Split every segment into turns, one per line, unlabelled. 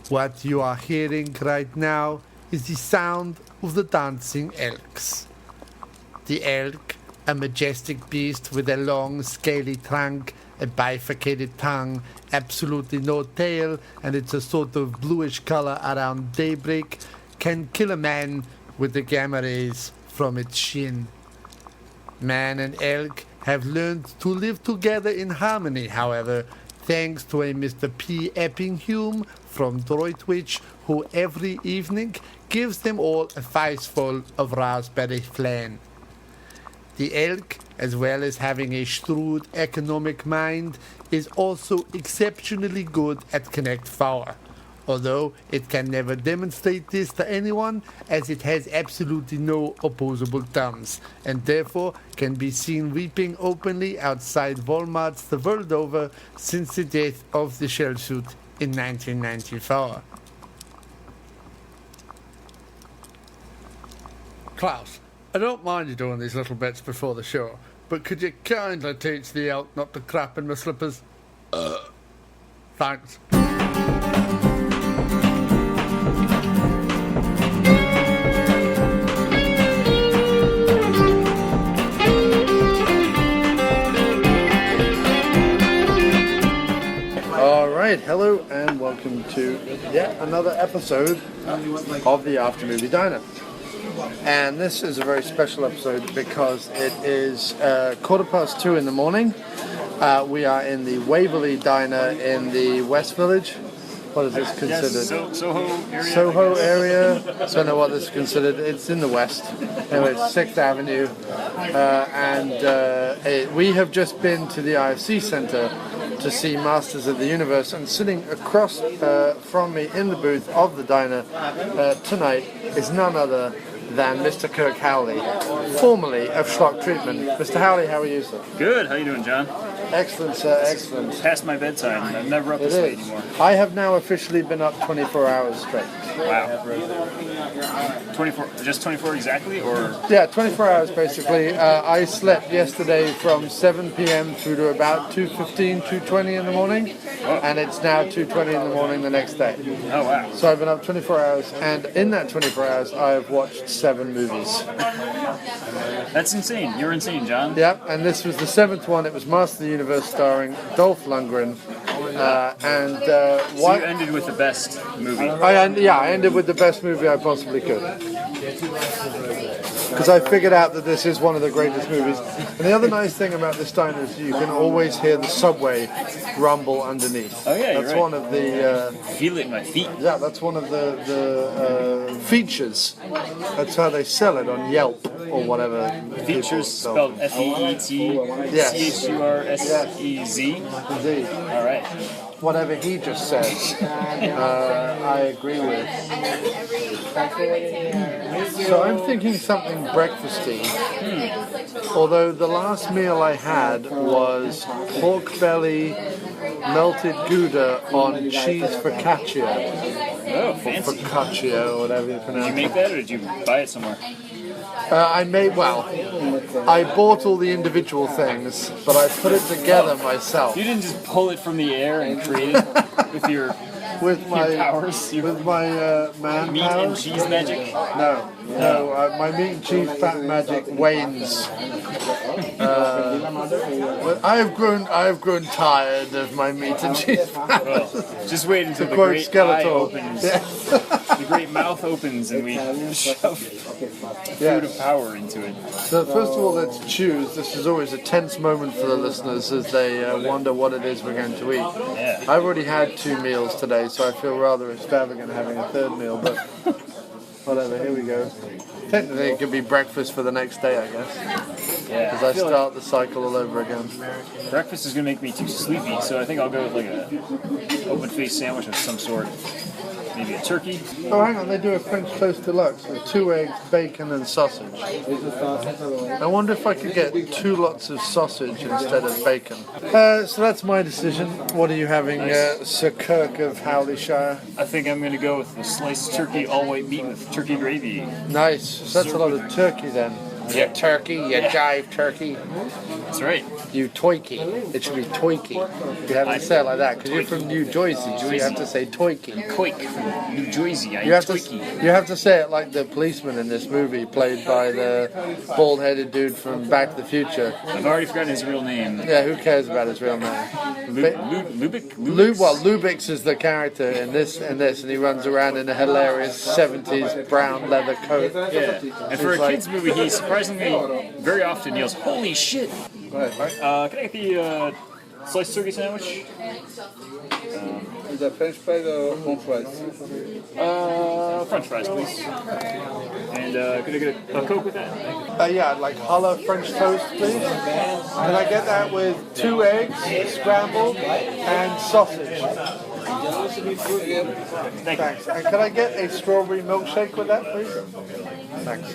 What you are hearing right now is the sound of the dancing elks. The elk, a majestic beast with a long, scaly trunk, a bifurcated tongue, absolutely no tail, and it's a sort of bluish color around daybreak, can kill a man with the gamma rays from its shin. Man and elk have learned to live together in harmony, however, thanks to a Mr. P. Eppinghume from Droitwich, who every evening gives them all a faceful of raspberry flan. The elk, as well as having a shrewd economic mind, is also exceptionally good at Connect Four, although it can never demonstrate this to anyone as it has absolutely no opposable thumbs, and therefore can be seen weeping openly outside Walmarts the world over since the death of the shell suit in 1994. Klaus, I don't mind you doing these little bits before the show, but could you kindly teach the elk not to crap in my slippers? Thanks. Alright, hello and welcome to yet another episode of the After Movie Diner. And this is a very special episode because it is 2:15 in the morning. We are in the Waverley Diner in the West Village. What is this considered?
Soho area.
Soho area. I don't know what this is considered. It's in the West. Anyway, it's 6th Avenue. We have just been to the IFC Centre to see Masters of the Universe, and sitting across from me in the booth of the diner tonight is none other than Mr. Kirk Howle, formerly of Schlock Treatment. Mr. Howle, how are you, sir?
Good. How you doing, John?
Excellent, sir. Excellent.
Past my bedtime. I'm never up this late anymore.
I have now officially been up 24 hours straight.
Wow. 24, just 24 exactly, or?
Yeah, 24 hours basically. I slept yesterday from 7 p.m. through to about 2:15, 2:20 in the morning, and it's now 2:20 in the morning the next day.
Oh, wow.
So I've been up 24 hours, and in that 24 hours, I have watched 7 movies.
That's insane. You're insane, John.
Yep, and this was the 7th one. It was Master of the Universe starring Dolph Lundgren.
So you ended with the best movie.
I ended with the best movie I possibly could. Because I figured out that this is one of the greatest movies. And the other nice thing about this diner is you can always hear the subway rumble underneath.
Oh yeah,
that's
right.
one of the.
Feel it in my feet.
Yeah, that's one of the features. That's how they sell it on Yelp or whatever.
Features spelled F-E-E-T-C-H-U-R-S-E-Z.
Indeed.
All right.
Whatever he just said, I agree with. So I'm thinking something breakfasty. Although the last meal I had was pork belly, melted Gouda on cheese focaccia.
Oh, fancy.
Focaccia, or whatever you pronounce it.
Did you make that, or did you buy it somewhere?
I bought all the individual things, but I put it together myself.
You didn't just pull it from the air and create it with your powers?
With my man
meat
powers?
and cheese magic?
No, my meat and cheese fat magic wanes. But I have grown tired of my meat and cheese fat.
Well, just wait until the
quote
great
Skeletor.
eye opens. The great mouth opens and we shove food of power into it.
So first of all, let's choose. This is always a tense moment for the listeners as they wonder what it is we're going to eat.
Yeah.
I've already had 2 meals today, so I feel rather extravagant having a 3rd meal, but whatever, here we go. Technically it could be breakfast for the next day, I guess.
Yeah.
Because I start the cycle all over again.
Breakfast is going to make me too sleepy, so I think I'll go with like a open-faced sandwich of some sort. Maybe a turkey.
Oh, hang on, they do a French toast deluxe with 2 eggs, bacon and sausage. I wonder if I could get 2 lots of sausage instead of bacon. So that's my decision. What are you having, Sir Kirk of Howleyshire?
I think I'm going to go with a sliced turkey, all-white meat with turkey gravy.
Nice. So that's a lot of turkey then. You turkey, you jive turkey.
That's right.
You toiki. It should be toiki. You have to say it like that because you're from New Jersey, so you have to say toiki.
Koik from New Jersey.
You have to say it like the policeman in this movie, played by the bald-headed dude from Back to the Future.
I've already forgotten his real name.
Yeah, who cares about his real name? Lubix is the character in this, and he runs around in a hilarious 70s brown leather coat.
Yeah, and for a kids movie, he surprisingly very often yells, "Holy shit!"
Go ahead, Mike.
Can I get the sliced turkey sandwich?
Is that French fries or home fries?
French fries, please. And could I get a Coke with that?
Yeah, I'd like hollow French toast, please. Can I get that with 2 eggs, scrambled, and sausage? Thanks. And can I get a strawberry milkshake with that, please? Thanks.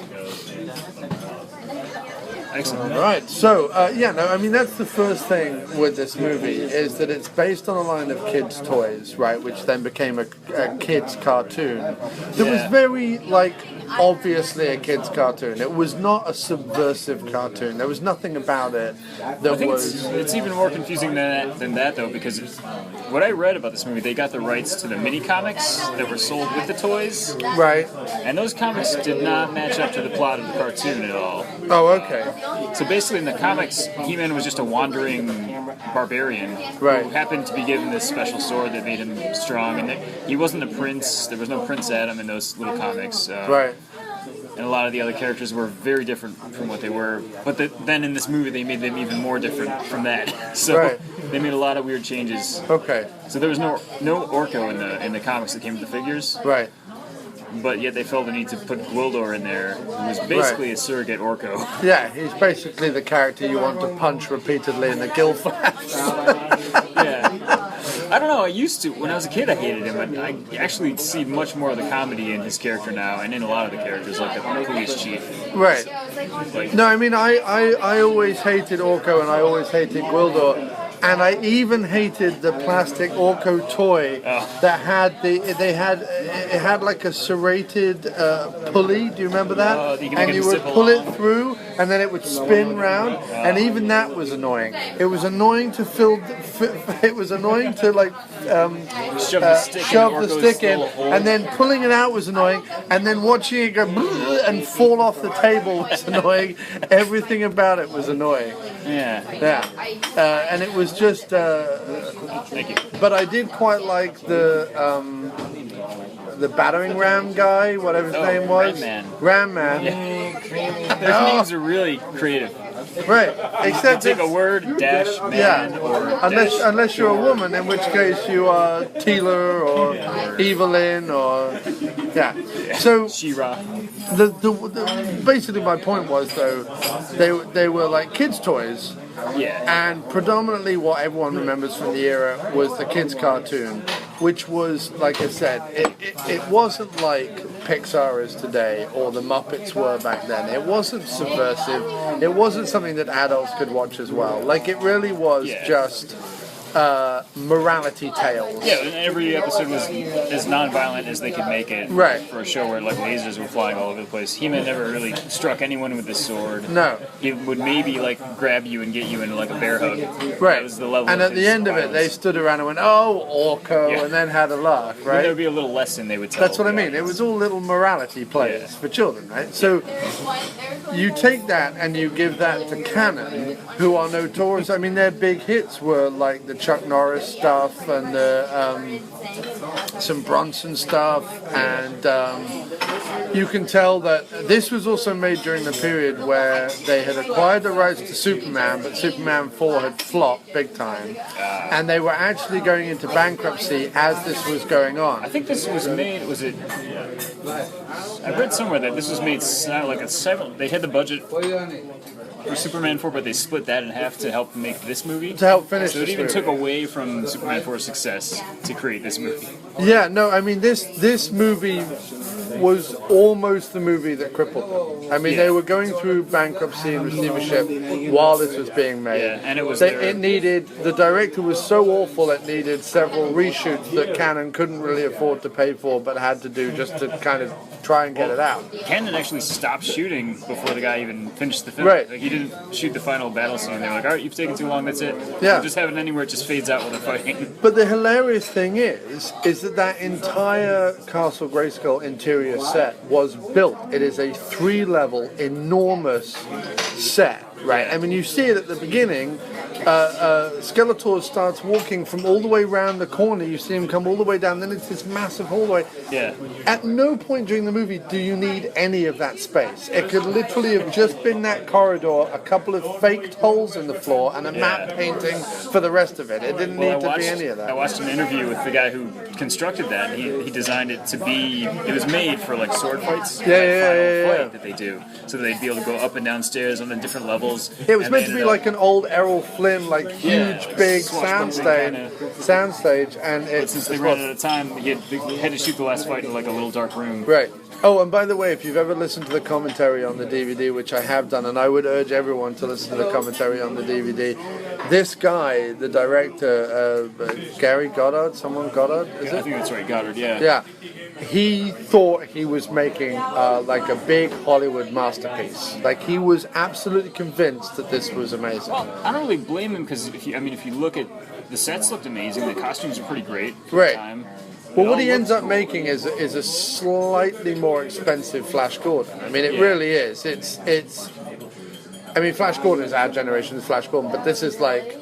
Excellent.
All right. So, that's the first thing with this movie, is that it's based on a line of kids' toys, right, which then became a kids' cartoon. That was very, obviously a kids' cartoon. It was not a subversive cartoon. There was nothing about it that was...
It's even more confusing than that, though, because what I read about this movie, they got the rights to the mini comics that were sold with the toys.
Right.
And those comics did not match up to the plot of the cartoon at all.
Oh, okay.
So basically, in the comics, He-Man was just a wandering barbarian who happened to be given this special sword that made him strong. And he wasn't a prince. There was no Prince Adam in those little comics.
Right.
And a lot of the other characters were very different from what they were. But then in this movie, they made them even more different from that. So they made a lot of weird changes.
Okay.
So there was no Orko in the comics that came with the figures.
Right.
But yet they felt the need to put Gwildor in there, who was basically a surrogate Orko.
Yeah, he's basically the character you want to punch repeatedly in the gill flaps.
Yeah. I don't know, I used to. When I was a kid, I hated him, but I actually see much more of the comedy in his character now, and in a lot of the characters, like the police chief.
Right. No, I mean, I always hated Orko, and I always hated Gwildor. And I even hated the plastic Orko toy that had it had like a serrated pulley. Do you remember that? And you would pull it through, and then it would spin round. And even that was annoying. It was annoying to it was annoying to shove the stick in, and then pulling it out was annoying, and then watching it go and fall off the table was annoying. Everything about it was annoying.
Yeah.
And it was just.
Thank you.
But I did quite like the battering ram guy, whatever his name was. Ram Man.
Yeah. Their names are really creative.
Right. Except
you take a word, dash, man, or
unless you're a woman, in which case you are Teela or Evelyn or So
She-Ra.
Basically my point was though they were like kids' toys.
Yeah.
And predominantly what everyone remembers from the era was the kids' cartoon, which was, like I said, it wasn't like Pixar is today or the Muppets were back then. It wasn't subversive. It wasn't something that adults could watch as well. Like, it really was just morality tales.
Yeah, and every episode was as non-violent as they could make it.
Right.
For a show where lasers were flying all over the place. He-Man never really struck anyone with his sword.
No.
He would maybe grab you and get you into a bear hug.
Right.
That was the level.
And at the end
violence.
of it, they stood around and went, "Oh, Orko," and then had a laugh. Right.
There would be a little lesson they would tell.
That's what I mean. It was all little morality plays for children, right? So you take that and you give that to Canon, who are notorious. I mean, their big hits were like the Chuck Norris stuff and some Bronson stuff, and you can tell that this was also made during the period where they had acquired the rights to Superman, but Superman 4 had flopped big time, and they were actually going into bankruptcy as this was going on.
I think this was made. I read somewhere that this was made they had the budget for Superman 4, but they split that in half to help make this movie.
To help finish
So it even took away from Superman 4's success to create this movie.
Yeah, no, I mean, this movie was almost the movie that crippled them. I mean, they were going through bankruptcy and receivership while this was being made.
Yeah, and it was
the director was so awful it needed several reshoots that Cannon couldn't really afford to pay for, but had to do just to kind of try and get it out.
Cannon actually stopped shooting before the guy even finished the film.
Right.
Like, he didn't shoot the final battle scene. They were like, all right, you've taken too long, that's it.
Yeah.
We'll just have it anywhere it just fades out while they're fighting.
But the hilarious thing is that entire Castle Grayskull interior set was built. It is a 3-level, enormous set, right? I mean, you see it at the beginning. Skeletor starts walking from all the way around the corner. You see him come all the way down. Then it's this massive hallway.
Yeah.
At no point during the movie do you need any of that space. It could literally have just been that corridor, a couple of faked holes in the floor, and a map painting for the rest of it. It didn't need to be any of that.
I watched an interview with the guy who constructed that, and he designed it to be. It was made for like sword fights.
Yeah.
Fight that they do, so that they'd be able to go up and down stairs on the different levels.
It was meant to be like an old Errol Flynn, like huge, big soundstage, and
since they ran out of time, he had to shoot the last fight in like a little dark room.
Right. Oh, and by the way, if you've ever listened to the commentary on the DVD, which I have done, and I would urge everyone to listen to the commentary on the DVD, this guy, the director, Gary Goddard, Goddard, is it?
I think that's right, Goddard, yeah.
Yeah. He thought he was making like a big Hollywood masterpiece. Like, he was absolutely convinced that this was amazing.
Well, I don't really blame him, because if you look at the sets, looked amazing. The costumes are pretty great for the time.
Well, what he ends up making is a slightly more expensive Flash Gordon. I mean, it really is. It's. I mean, Flash Gordon is our generation's Flash Gordon, but this is like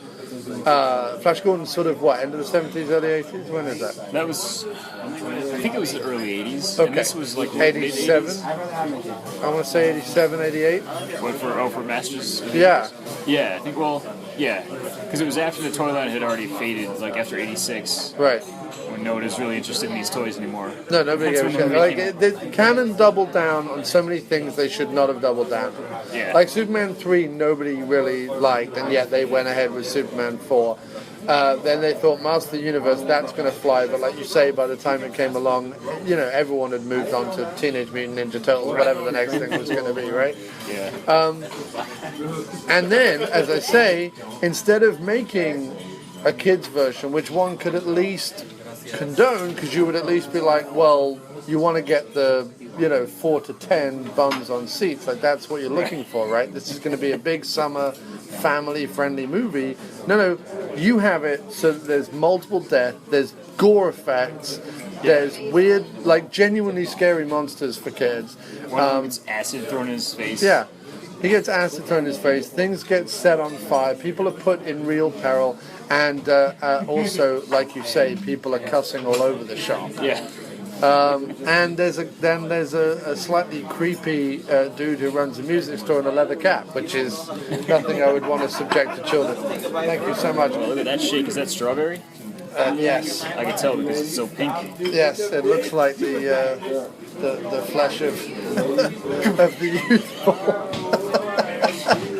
Flash Gordon's sort of what, end of the 70s, early 80s? When is that?
That was, I think it was the early 80s.
Okay.
And this was like
87. I want to say 87, 88.
What for Masters?
Yeah.
Yeah, I think. Well, yeah, because it was after the toy line had already faded, like after '86.
Right.
When no one is really interested in these toys anymore.
No, nobody gave a shit. Like, Canon doubled down on so many things they should not have doubled down on.
Yeah.
Like Superman 3, nobody really liked, and yet they went ahead with Superman 4. Then they thought Master of the Universe, that's going to fly, but like you say, by the time it came along, you know, everyone had moved on to Teenage Mutant Ninja Turtles, whatever the next thing was going to be, right?
Yeah.
And then, as I say, instead of making a kid's version, which one could at least condone, because you would at least be like, well, you want to get the 4 to 10 bums on seats, like that's what you're looking for, right? This is going to be a big summer family friendly movie. No, you have it so that there's multiple death, there's gore effects, there's weird, like genuinely scary monsters for kids.
It's acid thrown in his face.
Yeah, he gets acid thrown in his face, things get set on fire, people are put in real peril, and also, like you say, people are cussing all over the shop.
Yeah.
And there's a slightly creepy dude who runs a music store in a leather cap, which is nothing I would want to subject to children. Thank you so much.
Oh, look at that shake. Is that strawberry?
Yes.
I can tell because it's so pink.
Yes, it looks like the flesh of the youthful.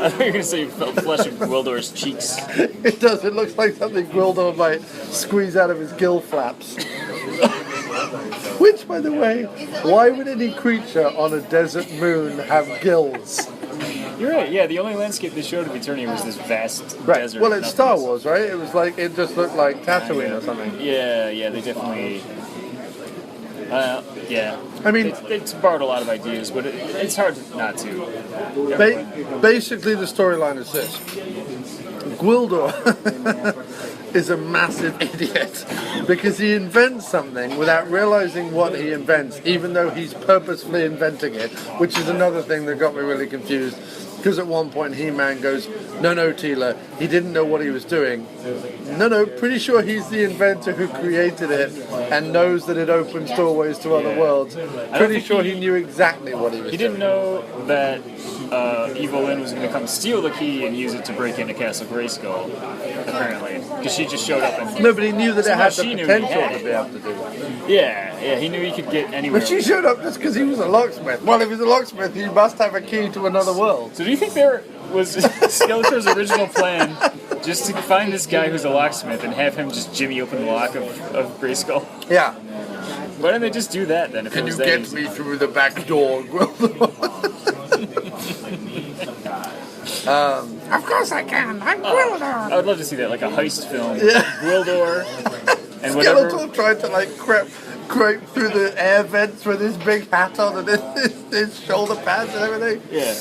I thought you were going to say flesh of Gwildor's cheeks.
It does. It looks like something Gwildor might squeeze out of his gill flaps. Which, by the way, why would any creature on a desert moon have gills?
You're right, yeah, the only landscape they showed of Eternia was this vast desert.
Well, it's Star Wars, right? It was like, it just looked like Tatooine or something.
Yeah, they definitely... yeah.
I mean...
They borrowed a lot of ideas, but it's hard not to.
Basically, the storyline is this. Gwildor is a massive idiot because he invents something without realizing what he invents, even though he's purposefully inventing it, which is another thing that got me really confused. Because at one point He-Man goes, no, Teela, he didn't know what he was doing. No, pretty sure he's the inventor who created it and knows that it opens doorways to other worlds. Pretty sure he knew exactly what he was doing.
He didn't know that Evil Lynn was going to come steal the key and use it to break into Castle Grayskull, apparently. Because she just showed up and...
No, but he knew that it had the potential to be able to do that.
Yeah, he knew he could get anywhere.
But she showed up just because he was a locksmith. Well, if he's a locksmith, he must have a key to another world.
So do you think there was Skeletor's original plan just to find this guy who's a locksmith and have him just jimmy open the lock of Grayskull?
Yeah.
Why don't they just do that then? If
Can
it
you
was that
get
easy?
me through the back door, Gwildor? Of course I can. I'm Gwildor.
I would love to see that, like a heist film.
Yeah.
Gwildor and whatever.
Skeletor tried to like creep through the air vents with his big hat on and his shoulder pads and everything.
Yeah.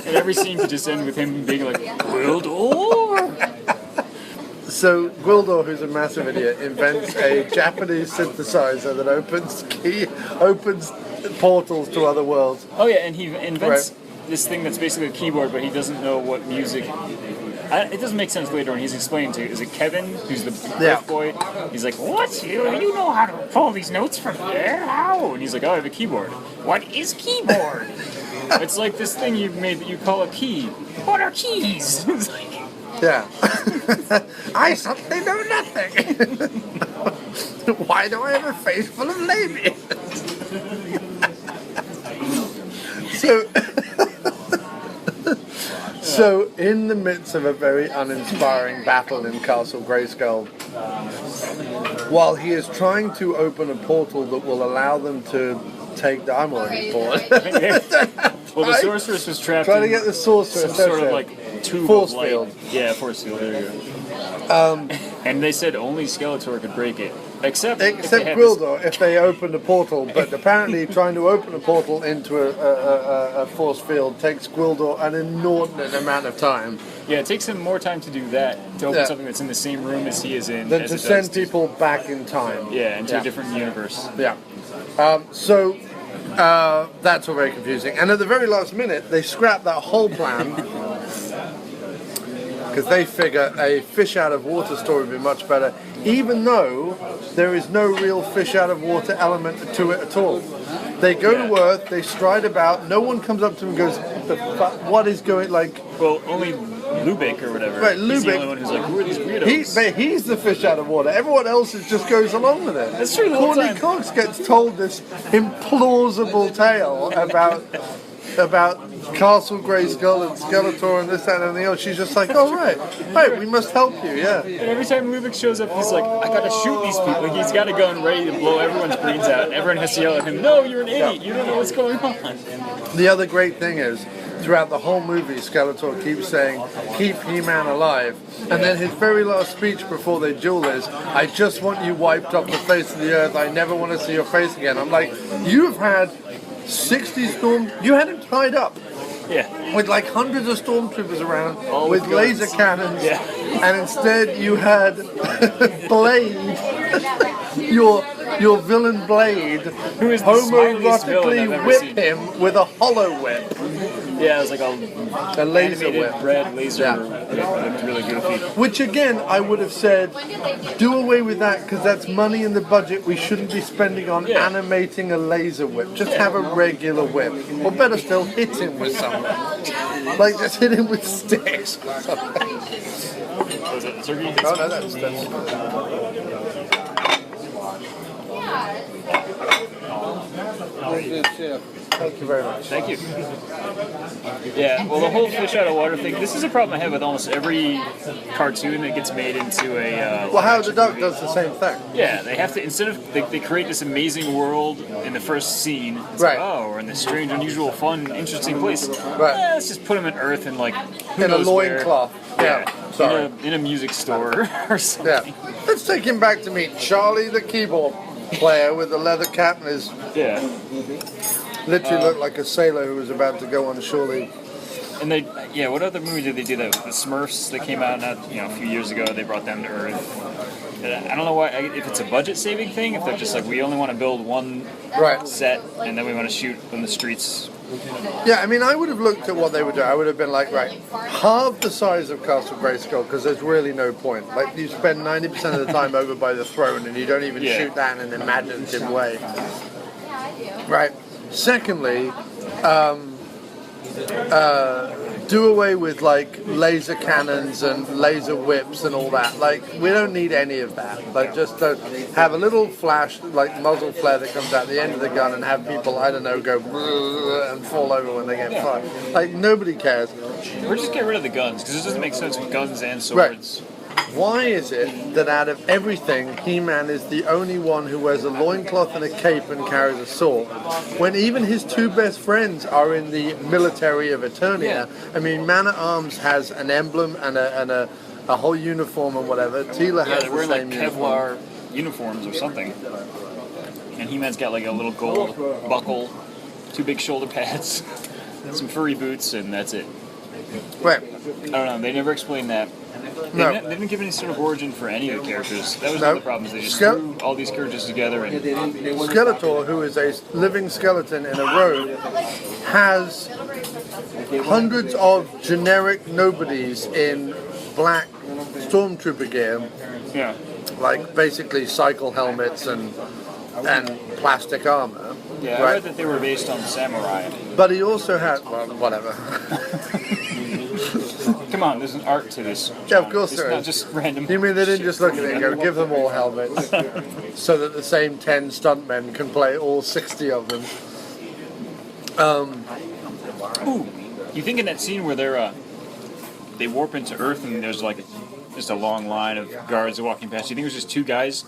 And every scene could just end with him being like, Gwildor!
So Gwildor, who's a massive idiot, invents a Japanese synthesizer that opens portals to other worlds.
Oh yeah, and he invents this thing that's basically a keyboard, but he doesn't know what music. It doesn't make sense later on. He's explaining to, is it Kevin, who's the birth boy? He's like, what? You know how to pull these notes from there? How? And he's like, oh, I have a keyboard. What is keyboard? It's like this thing you've made that you call a key. What are keys? It's like,
yeah. I suddenly know nothing. Why do I have a face full of labia? So, in the midst of a very uninspiring battle in Castle Grayskull, while he is trying to open a portal that will allow them to take the... I'm already bored.
well, the sorceress was trapped
trying to get the sorceress
some sort of like tube
force
of light.
field.
Yeah, force field. There you go. And they said only Skeletor could break it, except
Gwildor if they opened a portal. But apparently, trying to open a portal into a force field takes Gwildor an inordinate amount of time.
Yeah, it takes him more time to do that, to open something that's in the same room as he is in,
than to send people back in time.
Yeah, into a different universe.
Yeah. So that's all very confusing. And at the very last minute, they scrap that whole plan because they figure a fish out of water story would be much better, even though there is no real fish out of water element to it at all. They go to Earth, they stride about, no one comes up to them and goes, what is going, like...
Well, only Lubick or whatever.
Right,
He's the
Lubick.
only one who's like, who are these weirdos?
He's the fish out of water. Everyone else just goes along with it.
That's true the whole
Corny
time.
Cox gets told this implausible tale about Castle Grayskull and Skeletor and this, that, and the other. She's just like, oh, right, we must help you, yeah.
And every time Lubick shows up, he's like, I gotta shoot these people. Like, he's got a gun ready to blow everyone's brains out. And everyone has to yell at him, no, you're an idiot. You don't know what's going on.
The other great thing is, throughout the whole movie, Skeletor keeps saying, keep He-Man alive. And then his very last speech before they duel is, I just want you wiped off the face of the earth. I never want to see your face again. I'm like, you've had 60 you had him tied up.
Yeah.
With like hundreds of stormtroopers around,
all
with
with
laser
guns.
cannons,
Yeah.
and instead you had Blade, your villain Blade,
Who is the smiliest villain I've
homoerotically
ever
whip
seen.
him with a hollow whip,
Yeah, it was like
a laser
animated
whip.
red laser.
Yeah.
It looked really goofy.
Which again, I would have said, do away with that because that's money in the budget we shouldn't be spending on animating a laser whip. Just have a regular whip. Or better still, hit him with something. Like just hit him with sticks or something.
Was it turkey?
Oh no, that's Thank you very much.
Thank you. Yeah, well, the whole fish out of water thing, this is a problem I have with almost every cartoon that gets made into a...
Well, Howard the Duck does the same thing.
Yeah, they have to, instead of, they create this amazing world in the first scene. It's
Right.
like, oh, we're in this strange, unusual, fun, interesting place.
Right.
Let's just put them in Earth and, like, who
In a
knows where.
loincloth. Yeah, sorry.
In a music store or something.
Yeah. Let's take him back to meet Charlie the keyboard player with the leather cap and his
Yeah.
literally looked like a sailor who was about to go on shore leave.
And what other movie did they do that? The Smurfs that came out a few years ago. They brought them to Earth. I don't know why, if it's a budget saving thing, if they're just like, we only want to build one set and then we want to shoot in the streets.
Yeah, I mean, I would have looked at what they would do. I would have been like, right, halve the size of Castle Grayskull because there's really no point. Like, you spend 90% of the time over by the throne and you don't even shoot that in an imaginative way. Right. Secondly, do away with like laser cannons and laser whips and all that. Like, we don't need any of that. Like, just have a little flash, like muzzle flare that comes out the end of the gun and have people, I don't know, go and fall over when they get fired. Like, nobody cares.
Or just get rid of the guns, because it doesn't make sense with guns and swords.
Why is it that out of everything, He-Man is the only one who wears a loincloth and a cape and carries a sword, when even his two best friends are in the military of Eternia?
Yeah.
I mean, Man-at-Arms has an emblem and a whole uniform and whatever. Teela has
they're
the
wearing
same
like
uniform.
Kevlar uniforms or something. And He-Man's got like a little gold buckle, 2 big shoulder pads, some furry boots, and that's it.
Right.
I don't know. They never explained that.
No.
They didn't give any sort of origin for any of the characters. That was
No.
one of the problems. They just threw all these characters together and
Skeletor, who is a living skeleton in a robe, has hundreds of generic nobodies in black stormtrooper gear,
yeah.
like basically cycle helmets and plastic armor.
Yeah, I
right?
read that they were based on samurai.
But he also had, well, whatever.
Come on, there's an art to this.
Yeah,
John.
of course
It's
there
not
is.
just random.
You mean they didn't
shit
just look at
thrown
it and go,
together.
give them all helmets, so that the same 10 stuntmen can play all 60 of them?
Ooh, you think in that scene where they warp into Earth and there's like just a long line of guards walking past? You think it was just 2 guys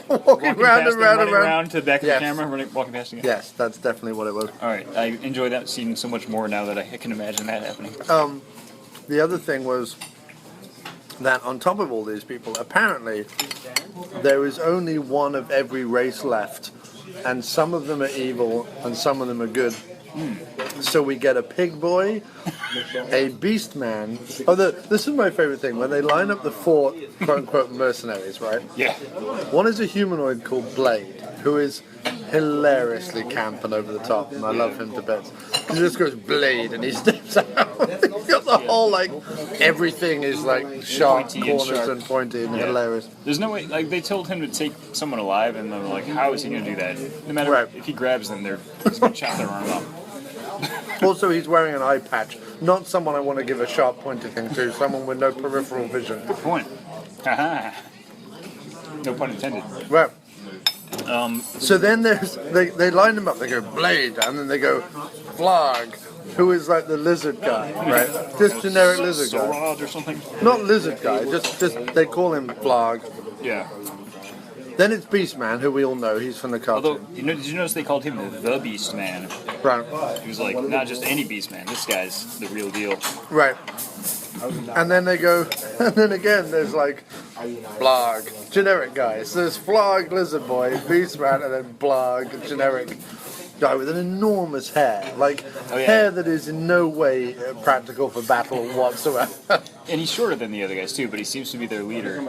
Walking round
past
and
them,
round
running
and round.
around to the back
Yes.
of the camera, walking past them?
Yes, that's definitely what it was.
All right, I enjoy that scene so much more now that I can imagine that happening.
The other thing was that on top of all these people, apparently there is only one of every race left, and some of them are evil and some of them are good. So we get a pig boy, a beast man. Oh, this is my favorite thing, when they line up the 4 quote-unquote mercenaries, right?
Yeah.
One is a humanoid called Blade, who is hilariously camp and over the top, and I love him to bits. He just goes Blade, and he steps out. He's got the whole, like, everything is like sharp
Pointy and
corners
sharp.
and pointy and
Yeah.
hilarious.
There's no way, like, they told him to take someone alive, and they're like, how is he going to do that? No matter
Right.
if he grabs them, he's going to chop their arm off.
Also, he's wearing an eye patch. Not someone I want to give a sharp pointed thing to, someone with no peripheral vision.
Good point. Haha. No pun intended.
Right. So then they line them up, they go Blade, and then they go Flag, who is like the lizard guy, right? Just generic lizard guy.
Sorod or something?
Not lizard guy, just they call him Flag.
Yeah.
Then it's Beastman, who we all know, he's from the
Although,
cartoon.
did you notice they called him the Beast Man?
Right.
He was like, not just any Beast Man, this guy's the real deal.
Right. And then they go, and then again there's like Blarg, generic guy. So there's Flarg, Lizard Boy, Beastman, and then Blarg, generic guy with an enormous hair. Like,
Oh, yeah.
hair that is in no way practical for battle whatsoever.
And he's shorter than the other guys too, but he seems to be their leader.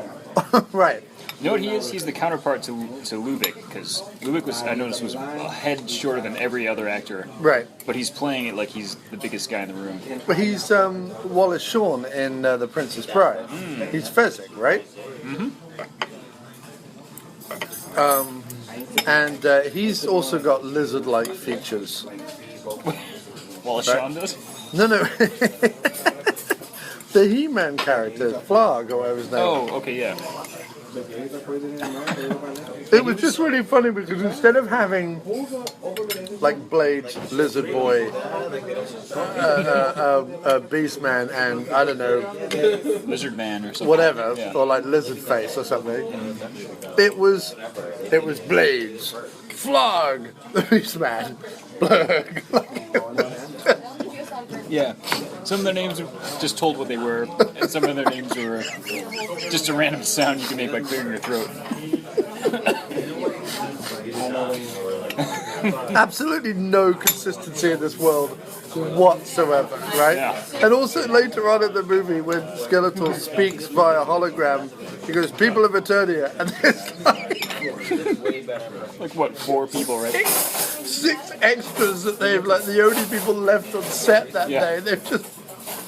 Right.
You know what he is? He's the counterpart to Lubick, because Lubick I noticed, was a head shorter than every other actor.
Right.
But he's playing it like he's the biggest guy in the room.
But he's Wallace Shawn in The Princess Bride. He's Fezzik, right? Mm-hmm. And he's also got lizard-like features.
Wallace
Right.
Shawn does?
No. The He-Man character, Flarg, or whatever his name.
Oh, okay, yeah.
It was just really funny because instead of having like Blade, Lizard Boy, Beastman, and I don't know,
Lizard Man or something.
whatever,
Yeah.
or like Lizard Face or something, it was Blades, Flarg, the Beastman, Blurg.
Yeah. Some of their names were just told what they were, and some of their names were just a random sound you can make by clearing your throat.
Absolutely no consistency in this world whatsoever, right?
Yeah.
And also later on in the movie, when Skeletor speaks via hologram, he goes, "People of Eternia," and there's
Like, what, 4 people, right?
6 extras that they've like the only people left on set that
Yeah.
day. They've just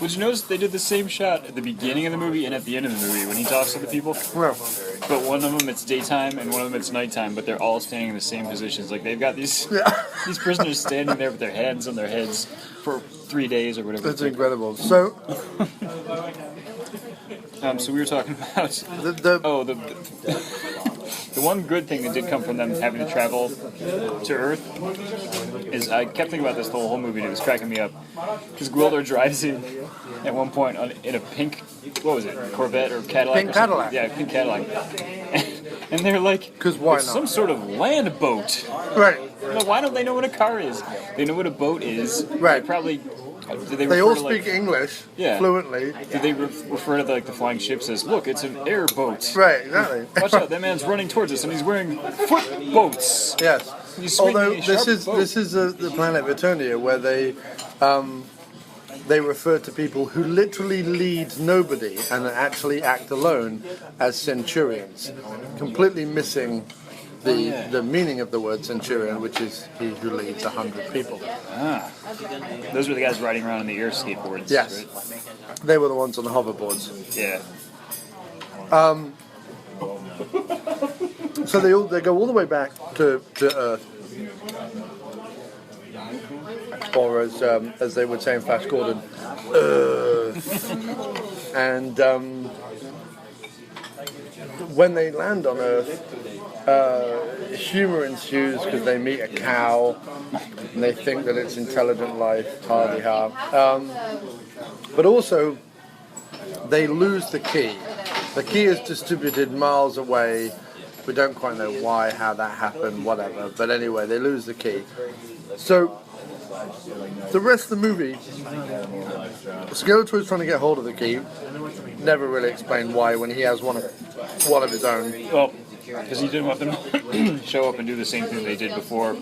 Would you notice they did the same shot at the beginning of the movie and at the end of the movie when he talks to the people?
well,
But one of them it's daytime and one of them it's nighttime, but they're all standing in the same positions. Like, they've got these these prisoners standing there with their hands on their heads for 3 days or whatever.
that's incredible. So
So we were talking about the one good thing that did come from them having to travel to Earth is I kept thinking about this the whole movie and it was cracking me up because Gwildor drives in at one point in a pink, what was it, Corvette or Cadillac?
Pink Cadillac.
Yeah, pink Cadillac. And they're like,
because why not?
Some sort of land boat.
Right.
No, why don't they know what a car is? They know what a boat is.
Right.
They probably.
They all speak English fluently.
Do they refer to the flying ships as, look, it's an airboat?
Right, exactly.
Watch out, that man's running towards us and he's wearing foot boats.
Yes. Although this is the planet of Eternia where they refer to people who literally lead nobody and actually act alone as centurions, completely missing the meaning of the word centurion, which is he who leads 100 people.
Ah. Those were the guys riding around on the air skateboards.
Yes. Right? They were the ones on the hoverboards.
Yeah.
So they go all the way back to Earth. Or as they would say in Flash Gordon, and when they land on Earth, humor ensues because they meet a cow and they think that it's intelligent life, hardy-ha. But also, they lose the key. The key is distributed miles away. We don't quite know why, how that happened, whatever. But anyway, they lose the key. So, the rest of the movie, Skeletor is trying to get hold of the key. Never really explained why when he has one of his own.
Well, because he didn't want them to show up and do the same thing they did before.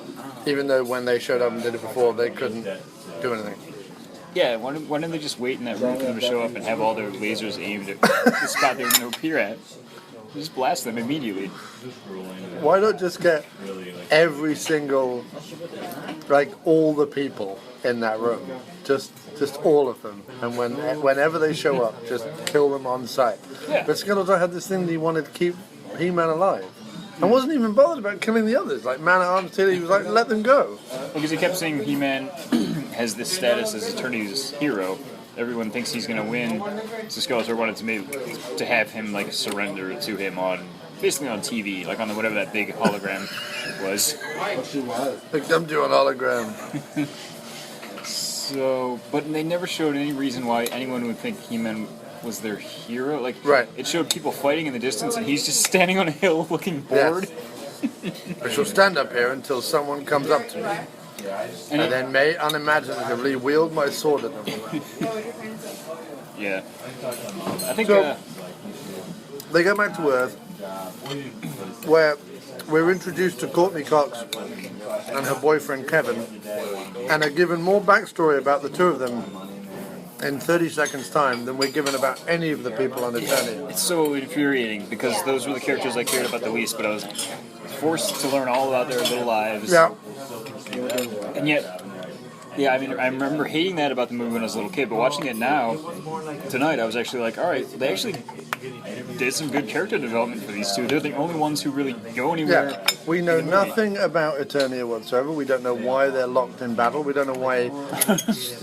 Even though when they showed up and did it before, they couldn't do anything.
Yeah, why didn't they just wait in that room for them to show up and have all their lasers aimed at the spot they were going to appear at? Just blast them immediately.
Why not just get every single, like all the people in that room, just all of them, and whenever they show up, just kill them on sight.
Yeah.
But Skeletor had this thing that he wanted to keep He-Man alive, and wasn't even bothered about killing the others. Like Man-at-Arms, till he was like, let them go.
Well, because he kept saying He-Man has this status as Eternity's hero. Everyone thinks he's going to win, so Skeletor wanted to have him like surrender to him basically on TV, like on whatever that big hologram was.
Like them do on hologram.
So, but they never showed any reason why anyone would think He-Man was their hero. Like,
right.
It showed people fighting in the distance, and he's just standing on a hill looking bored.
Yes. I shall stand up here until someone comes up to me. And then may unimaginatively wield my sword at them.
Yeah. I think
so, they go back to Earth, where we're introduced to Courtney Cox and her boyfriend Kevin, and are given more backstory about the two of them in 30 seconds time than we're given about any of the people on Eternia.
It's so infuriating because those were the characters I cared about the least, but I was forced to learn all about their little lives.
Yeah.
And yet, yeah, I mean, I remember hating that about the movie when I was a little kid, but watching it now, tonight, I was actually like, alright, they actually did some good character development for these two. They're the only ones who really go anywhere.
Yeah. We know nothing about Eternia whatsoever. We don't know why they're locked in battle. We don't know why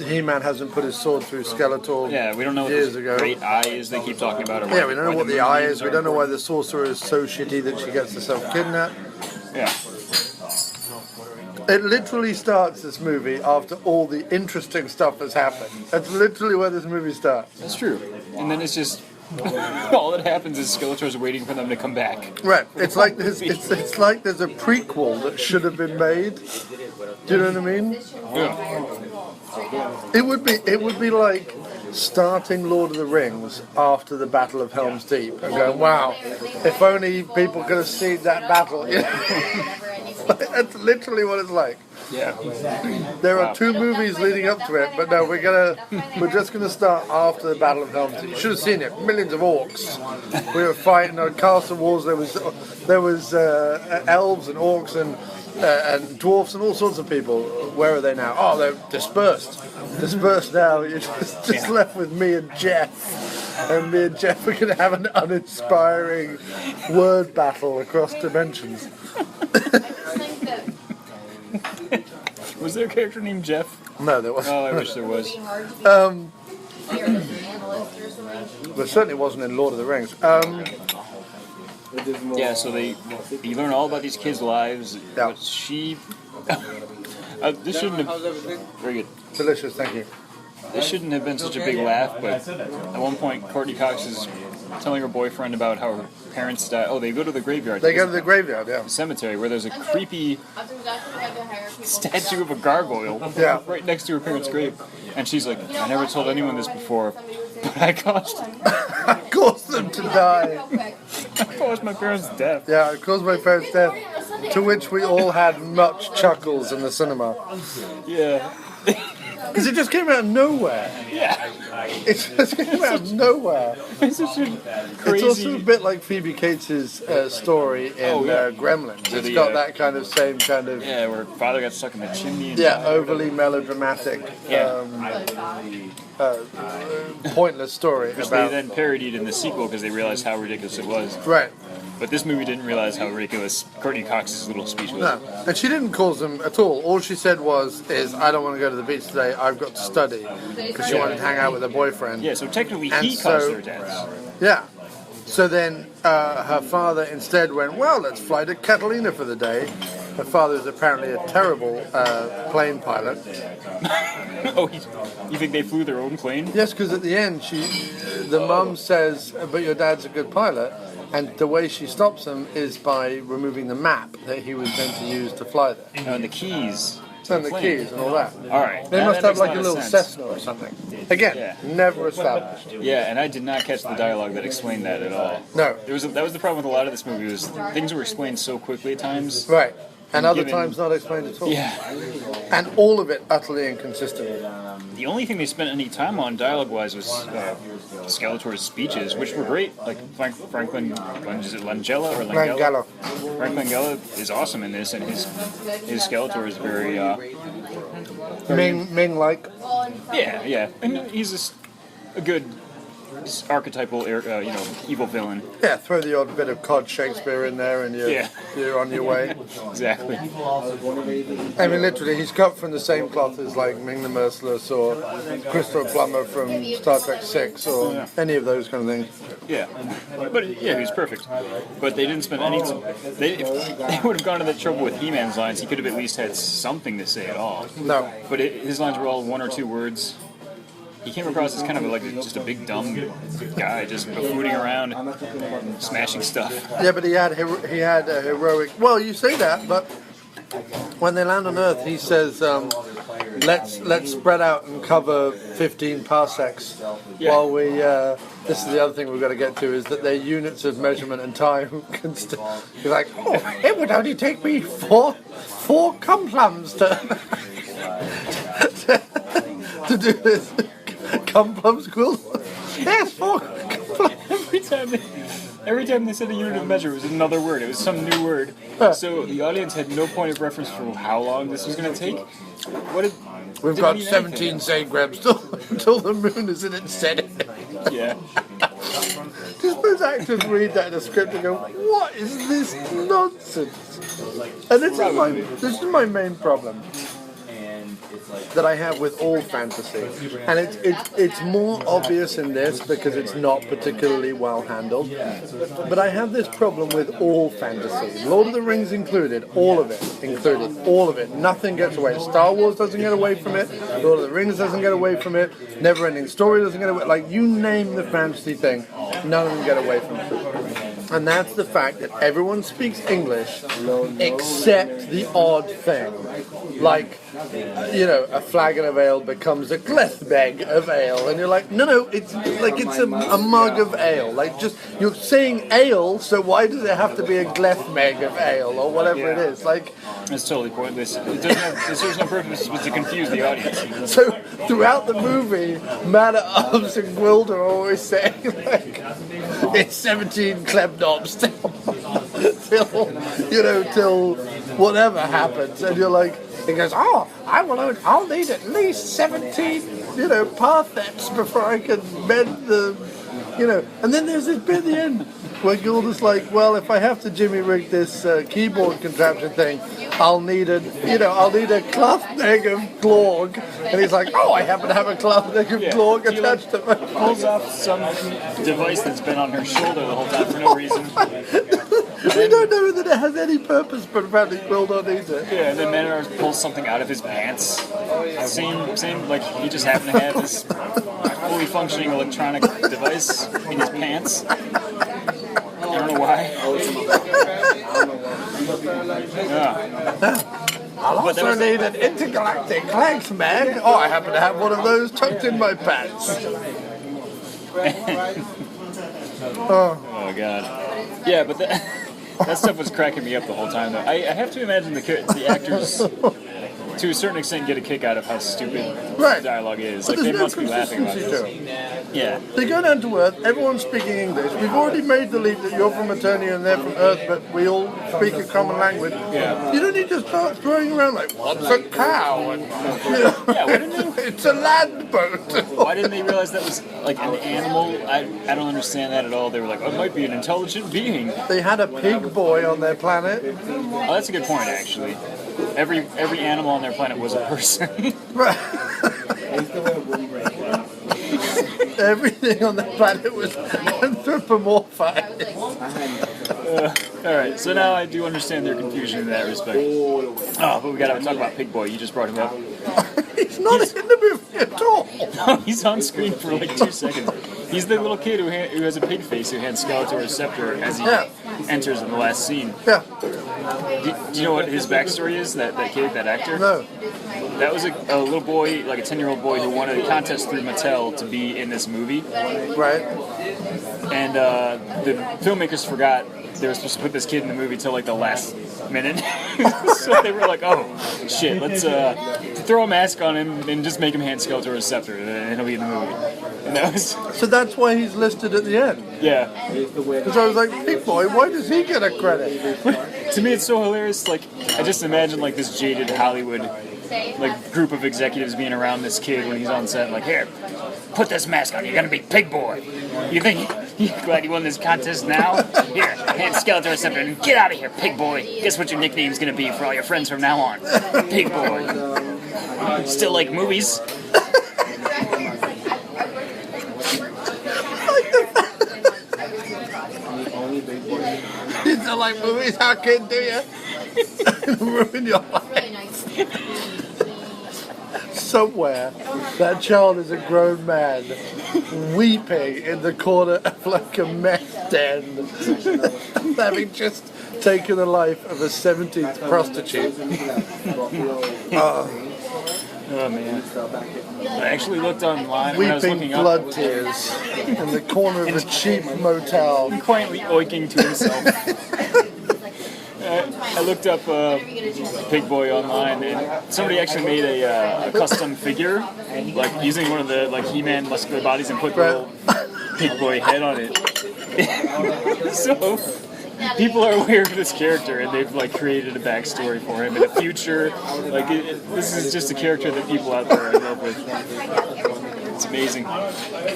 He-Man hasn't put his sword through Skeletor
we don't know
years
what
ago.
Great eye is they keep talking about.
Yeah, we don't know what the eye is. We don't know why the sorcerer is so shitty that she gets herself kidnapped.
Yeah.
It literally starts, this movie, after all the interesting stuff has happened. That's literally where this movie starts.
That's true. And then it's just all that happens is Skeletor's waiting for them to come back.
Right. It's like there's a prequel that should have been made. Do you know what I mean?
Yeah.
It would be like starting Lord of the Rings after the Battle of Helm's Deep and going, wow, if only people could have seen that battle. You know? That's literally what it's like.
Yeah.
There are two movies leading up to it, but no, we're just gonna start after the Battle of Helm's Deep. You should have seen it. Millions of orcs. We were fighting on castle walls. There was elves and orcs and dwarfs and all sorts of people. Where are they now? Oh, they're dispersed. Dispersed now. You're just left with me and Jeff. And me and Jeff are going to have an uninspiring word battle across dimensions.
Was there a character named Jeff?
No, there wasn't.
Oh, I wish there was.
But certainly wasn't in Lord of the Rings.
Yeah, so you learn all about these kids' lives.
Yeah.
But she... this shouldn't have... Very good.
Delicious, thank you.
This shouldn't have been such a big laugh, but at one point, Courtney Cox is telling her boyfriend about how her parents died. Oh, they go to the graveyard.
They go to the graveyard, yeah.
Cemetery, where there's a creepy statue of a gargoyle right next to her parents' grave. And she's like, I never told anyone this before, but I caused
them to die.
I caused my parents' death.
Yeah, I caused my parents' death, to which we all had much chuckles in the cinema.
Yeah.
Because it just came out of nowhere.
Yeah.
It just came out of nowhere.
It's such a crazy...
It's also a bit like Phoebe Cates' story in Gremlins. It's got that kind of same kind of...
Yeah, where father got stuck in the chimney. And
overly melodramatic, pointless story.
Which they then parodied in the sequel because they realized how ridiculous it was.
Right.
But this movie didn't realize how ridiculous Courtney Cox's little speech was.
No, and she didn't cause them at all. All she said is, I don't want to go to the beach today, I've got to study. Because she wanted to hang out with her boyfriend.
Yeah, so technically he caused their deaths.
Yeah. So then her father instead went, well, let's fly to Catalina for the day. Her father is apparently a terrible plane pilot.
Oh, you think they flew their own plane?
Yes, because at the end, the mum says, but your dad's a good pilot. And the way she stops him is by removing the map that he was meant to use to fly there.
And the keys.
And the keys and all that.
All right.
They must have like a little
sense.
Cessna or something. Again, never established.
Yeah, and I did not catch the dialogue that explained that at all.
No.
That was the problem with a lot of this movie, was things were explained so quickly at times.
Right. And other times not explained at all.
Yeah.
And all of it utterly inconsistent.
The only thing they spent any time on dialogue-wise was Skeletor's speeches, which were great. Like Franklin, is it Langella or Langella? Frank Langella is awesome in this, and his Skeletor is very
Ming-like.
Yeah, and he's a good archetypal, evil villain.
Yeah, throw the odd bit of Cod Shakespeare in there, and you're on your way.
Exactly.
I mean, literally, he's cut from the same cloth as like Ming the Merciless or Christopher Plummer from Star Trek VI or any of those kind of things.
Yeah, but he's perfect. But they didn't spend any. If they would have gone to that trouble with He-Man's lines, he could have at least had something to say at all.
No.
But his lines were all one or two words. He came across as kind of just a big dumb guy, just buffooning around, smashing stuff.
Yeah, but he had a heroic. Well, you say that, but when they land on Earth, he says, "Let's spread out and cover 15 parsecs."
Yeah.
While we, this is the other thing we've got to get to, is that their units of measurement and time can he's like, "Oh, it would only take me four cum-plums to to do this." Cum-plums quilt? Yes, 4 cum-plums.
Every time they said a unit of measure, it was another word. It was some new word. So the audience had no point of reference for how long this was going to take.
We've got 17 centigrams until the moon is in its setting.
Yeah.
Just those actors read that in a script and go, what is this nonsense? And this is my main problem that I have with all fantasy, and it's more obvious in this because it's not particularly well handled, but I have this problem with all fantasy, Lord of the Rings included, all of it, nothing gets away. Star Wars doesn't get away from it, Lord of the Rings doesn't get away from it, Never Ending Story doesn't get away, like you name the fantasy thing, none of them get away from it. And that's the fact that everyone speaks English except the odd thing. Like, a flagon of ale becomes a glethbeg of ale. And you're like, no, it's like it's a mug of ale. Like, just, you're saying ale, so why does it have to be a glethbeg of ale or whatever it is? Like,
it's totally pointless. It serves no purpose but to confuse the audience.
So, throughout the movie, Man at Arms and Gwilda are always saying, like, it's 17 klebnobs till whatever happens, and you're like, he goes, I'll need at least 17, partheps before I can mend the, and then there's this bit at the end where Gould is like, well, if I have to jimmy rig this keyboard contraption thing, I'll need a cloth neck of Glorg, and he's like, oh, I happen to have a cloth neck of Glorg attached to my
pulls off some device that's been on her shoulder the whole time for no reason.
We don't know that it has any purpose, but apparently Gwildor needs it.
Yeah, and then Manor pulls something out of his pants. Same, like he just happened to have this fully functioning electronic device in his pants. I don't know why.
I'll also need an intergalactic clanks mag. Oh, I happen to have one of those tucked in my pants.
Oh God. Yeah, but that stuff was cracking me up the whole time, though. I have to imagine the actors, to a certain extent, get a kick out of how stupid the dialogue is.
But
like, they must be laughing about it. Yeah.
They go down to Earth, everyone's speaking English. We've already made the leap that you're from Eternia and they're from Earth, but we all speak a common language.
Yeah.
You don't need to start throwing around like, what's a cow? And,
yeah, why didn't they?
It's a land boat.
Why didn't they realize that was like an animal? I don't understand that at all. They were like, oh, it might be an intelligent being.
They had a pig boy on their planet.
Oh, that's a good point, actually. Every animal on their planet was a person.
Right. Everything on the planet was anthropomorphized.
Alright, so now I do understand their confusion in that respect. Oh, but we gotta talk about Pig Boy. You just brought him up.
He's not in the movie at all.
No, he's on screen for like 2 seconds. He's the little kid who has a pig face who hands Skeletor's scepter as he enters in the last scene.
Yeah.
Do you know what his backstory is, that kid, that actor?
No.
That was a little boy, like a 10-year-old boy who won a contest through Mattel to be in this movie.
Right.
And the filmmakers forgot they were supposed to put this kid in the movie till like the last minute. So they were like, oh, shit, let's throw a mask on him and just make him hand Skeletor's scepter and he'll be in the movie. And that was...
So that's why he's listed at the end?
Yeah.
Because I was like, Pig Boy, why does he get a credit?
To me, it's so hilarious. Like, I just imagine like this jaded Hollywood like group of executives being around this kid when he's on set, like, here, put this mask on. You're gonna be Pig Boy. You think you're glad you won this contest now? Here, hand Skeletor scepter and get out of here, Pig Boy. Guess what your nickname's gonna be for all your friends from now on? Pig Boy. Still like movies?
You still like movies? How can do you? Ruin your life. Somewhere, that child is a grown man, weeping in the corner of like a meth den, having just taken the life of a 17th prostitute.
Oh man. I actually looked online when I was
Weeping
looking
blood
up.
tears in the corner of a cheap motel.
Quietly oinking to himself. I looked up Pig Boy online, and somebody actually made a custom figure, like using one of the like He-Man muscular bodies and put the little Pig Boy head on it. So people are aware of this character, and they've like created a backstory for him in the future. Like this is just a character that people out there are in love with. It's amazing.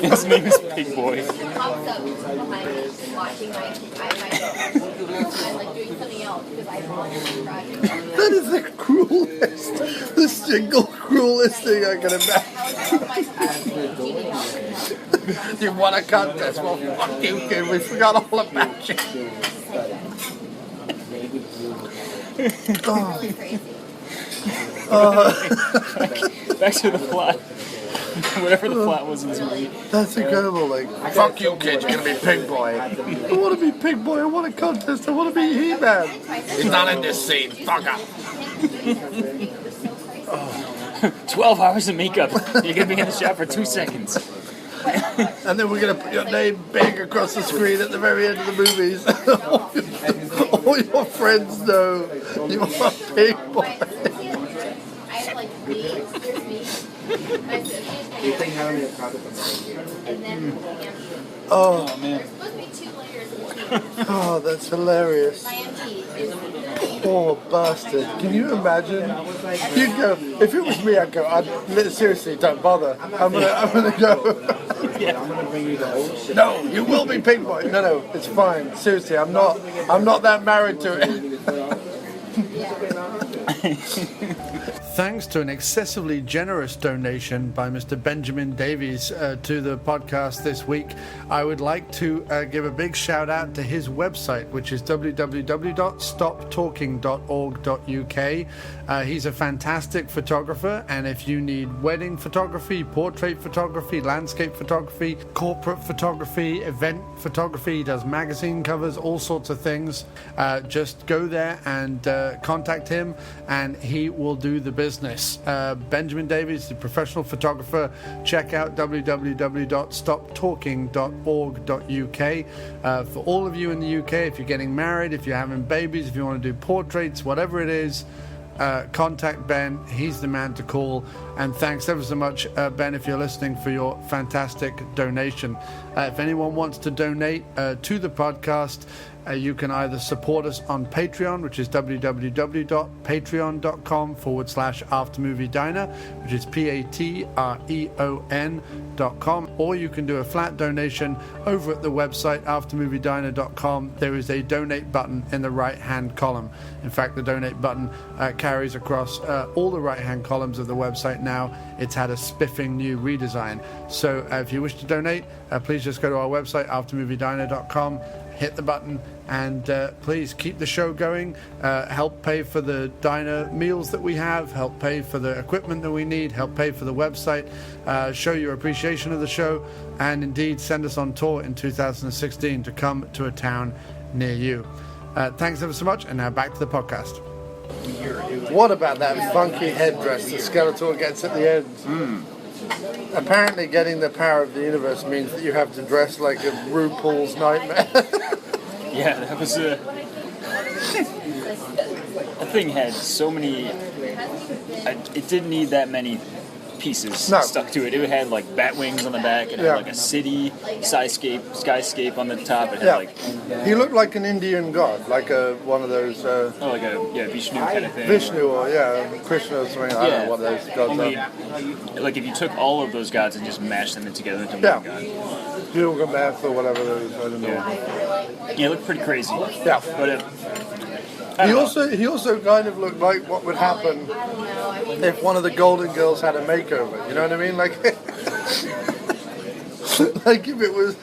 His name is Pig Boy.
That is the cruelest, the single cruelest thing I can imagine. You won a contest, well fuck you kid, we forgot all about you.
Back to the plot. Whatever the plot was in this movie.
That's incredible, like, fuck you kid, you're gonna be Pig Boy. I wanna be Pig Boy, I want a contest, I wanna be He-Man. He's not in this scene, fuck up.
12 hours of makeup. You're gonna be in the shop for 2 seconds.
And then we're gonna put your name big across the screen at the very end of the movies. All your friends know you are Pig Boy.
Oh man.
Oh, that's hilarious. poor bastard. Can you imagine? You'd go, if it was me, I'd go, seriously, don't bother. I'm gonna go. No, you will be Pink Boy. No, it's fine. Seriously, I'm not that married to it.
Thanks to an excessively generous donation by Mr. Benjamin Davies to the podcast this week, I would like to give a big shout out to his website, which is www.stoptalking.org.uk. He's a fantastic photographer, and if you need wedding photography, portrait photography, landscape photography, corporate photography, event photography, he does magazine covers, all sorts of things, just go there and contact him, and he will do the business. Benjamin Davies, the professional photographer. Check out www.stoptalking.org.uk. For all of you in the UK, if you're getting married, if you're having babies, if you want to do portraits, whatever it is, contact Ben. He's the man to call. And thanks ever so much, Ben, if you're listening, for your fantastic donation. If anyone wants to donate to the podcast, you can either support us on Patreon, which is www.patreon.com/aftermoviediner, which is patreon.com, or you can do a flat donation over at the website aftermoviediner.com. There is a donate button in the right hand column. In fact, the donate button carries across all the right hand columns of the website now. It's had a spiffing new redesign. So if you wish to donate, please just go to our website aftermoviediner.com, hit the button, and please keep the show going, help pay for the diner meals that we have, help pay for the equipment that we need, help pay for the website, show your appreciation of the show, and indeed send us on tour in 2016 to come to a town near you. Thanks ever so much, and now back to the podcast.
What about that funky headdress the Skeletor gets at the end? Apparently getting the power of the universe means that you have to dress like a RuPaul's Nightmare.
Yeah, that was a... That thing had so many... It didn't need that many pieces stuck to it. It had like bat wings on the back. It had like a city skyscape on the top. It had
he looked like an Indian god, like one of those.
Like a Vishnu kind of thing.
Vishnu or Krishna or something. I don't know what those gods are.
Like if you took all of those gods and just mashed them together into one god.
Gilgamesh or whatever those. I don't know.
Yeah, it looked pretty crazy.
Yeah,
but.
He also kind of looked like what would happen if one of the Golden Girls had a makeover. You know what I mean? Like, like if it was.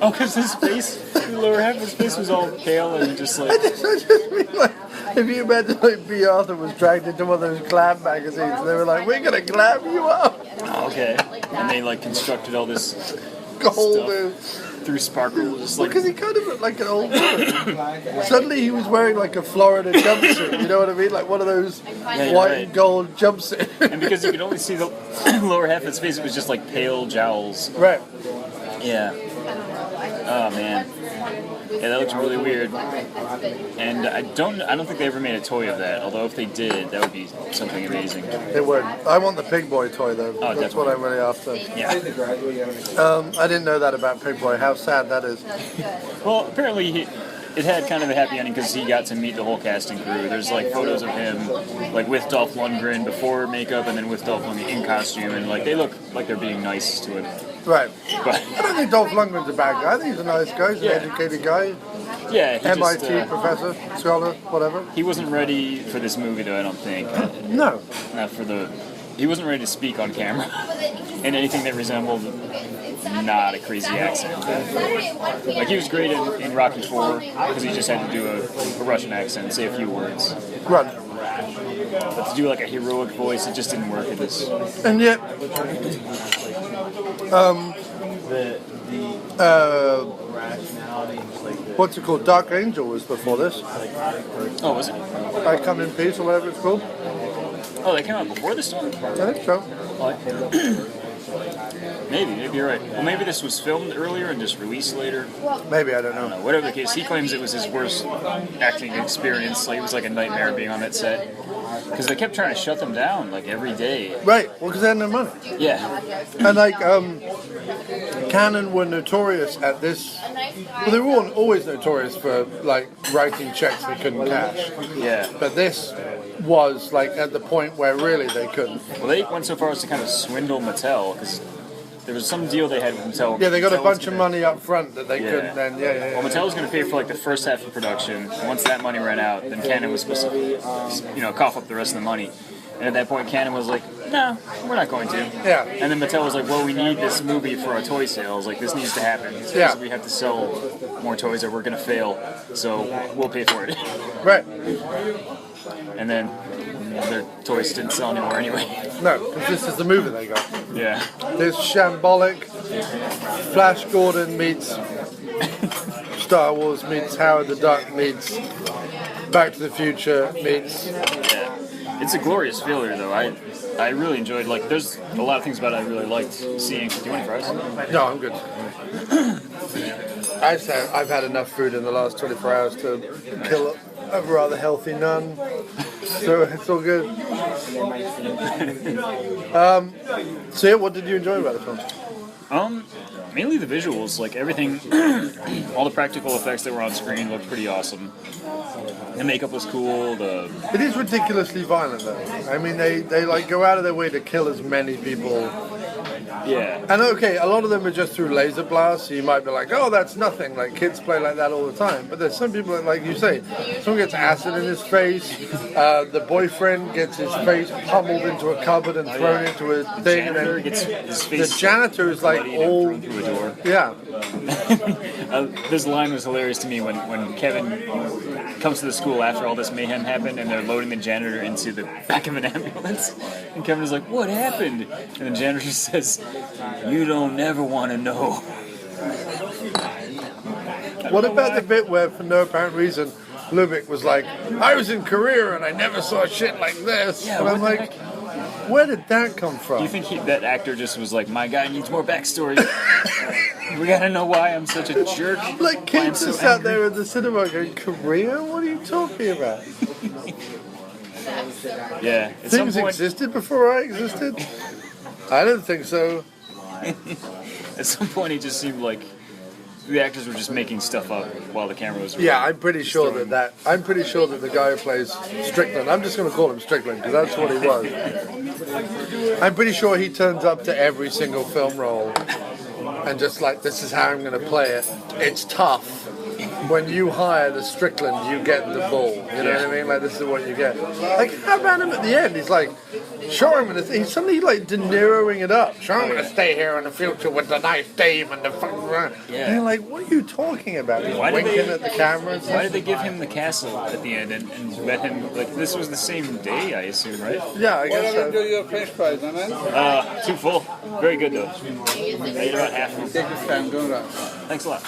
Oh, because his face, the lower half of his face was all pale and just like.
I just mean like, if you imagine like B. Arthur was dragged into one of those glam magazines, and they were like, "We're gonna glam you up."
Oh, okay, and they like constructed all this
gold.
Through sparkle, just like
because he kind of looked like an old woman. Suddenly he was wearing like a Florida jumpsuit, you know what I mean? Like one of those white and gold jumpsuits.
And because you could only see the lower half of his face, it was just like pale jowls.
Right.
Yeah. Oh man. Yeah, that looks really weird. And I don't think they ever made a toy of that. Although if they did, that would be something amazing.
It would. I want the Pig Boy toy though.
Oh,
that's what I'm really after.
Yeah.
I didn't know that about Pig Boy. How sad that is.
Well, apparently it had kind of a happy ending because he got to meet the whole cast and crew. There's like photos of him like with Dolph Lundgren before makeup and then with Dolph Lundgren in costume, and like they look like they're being nice to him.
Right.
But
I don't think Dolph Lundgren's a bad guy. I think he's a nice guy. He's an educated guy.
Yeah, he
MIT professor, scholar, whatever.
He wasn't ready for this movie though, I don't think.
No.
Not for the... He wasn't ready to speak on camera in anything that resembled not a crazy accent. Like he was great in Rocky IV because he just had to do a Russian accent and say a few words.
Right.
But to do like a heroic voice, it just didn't work in this.
And yet, what's it called? Dark Angel was before this.
Oh, was it?
I Come in Peace or whatever it's called.
Oh, they came out before this one?
I think so.
Maybe you're right. Well, maybe this was filmed earlier and just released later.
Maybe, I don't know.
Whatever the case, he claims it was his worst acting experience. Like, it was like a nightmare being on that set. Because they kept trying to shut them down, like, every day.
Right, well, because they had no money.
Yeah.
And, like, Canon were notorious at this. Well, they were always notorious for like writing checks they couldn't cash.
Yeah.
But this was like at the point where really they couldn't.
Well, they went so far as to kind of swindle Mattel because there was some deal they had with Mattel.
Yeah, they got
Mattel
a bunch of money up front that they couldn't then. Yeah.
Well, Mattel was going to pay for like the first half of production. Once that money ran out, then Canon was supposed to, cough up the rest of the money. And at that point, Canon was like, "No, we're not going to."
Yeah.
And then Mattel was like, "Well, we need this movie for our toy sales. Like, this needs to happen.
Yeah.
We have to sell more toys, or we're going to fail. So we'll pay for it."
Right.
And then their toys didn't sell anymore anyway.
No, because this is the movie they got.
Yeah.
This shambolic Flash Gordon meets Star Wars meets Howard the Duck meets Back to the Future meets.
Yeah. It's a glorious failure, though. I really enjoyed. Like, there's a lot of things about it I really liked seeing. Do you want any fries?
No, I'm good. I've had enough food in the last 24 hours to kill a rather healthy nun, so it's all good. So yeah, what did you enjoy about the film?
Mainly the visuals, like everything, all the practical effects that were on screen looked pretty awesome. The makeup was cool.
It is ridiculously violent, though. I mean, they like go out of their way to kill as many people.
Yeah.
And okay, a lot of them are just through laser blasts, so you might be like, oh, that's nothing. Like, kids play like that all the time. But there's some people, that, like you say, someone gets acid in his face, the boyfriend gets his face pummeled into a cupboard and thrown into a thing. And then
Gets his face
the janitor is like all...
thrown through a door.
Yeah.
This line was hilarious to me when Kevin comes to the school after all this mayhem happened and they're loading the janitor into the back of an ambulance. And Kevin is like, "What happened?" And the janitor just says, "You don't never want to know."
What about the bit where, for no apparent reason, Lubick was like, I was in Korea and I never saw shit like this.
Yeah,
and I'm
what the
like, where did that come from?
Do you think that actor just was like, "My guy needs more backstory. We gotta know why I'm such a jerk."
Like, kids just sat there in the cinema going, Korea? What are you talking about?
Yeah. At
Things
some point,
existed before I existed? I don't think so.
At some point, it just seemed like the actors were just making stuff up while the camera was.
Yeah, I'm pretty sure that the guy who plays Strickland, I'm just going to call him Strickland because that's what he was. I'm pretty sure he turns up to every single film role and just like, this is how I'm going to play it. It's tough. When you hire the Strickland, you get the bull. You know what I mean? Like, this is what you get. Like, how about him at the end? He's like, sure, he's suddenly like De Niroing it up. Sure, I'm going to stay here in the future with the nice dame and the fucking...
Yeah.
And you're like, what are you talking about? He's winking at the camera.
Why did they give him the castle at the end and let him, like, this was the same day, I assume, right?
Yeah, I
What
guess
happened to
so.
your French fries, my man?
Too full. Very good, though. I ate about half of them.
Take your time, don't rush.
Thanks a lot.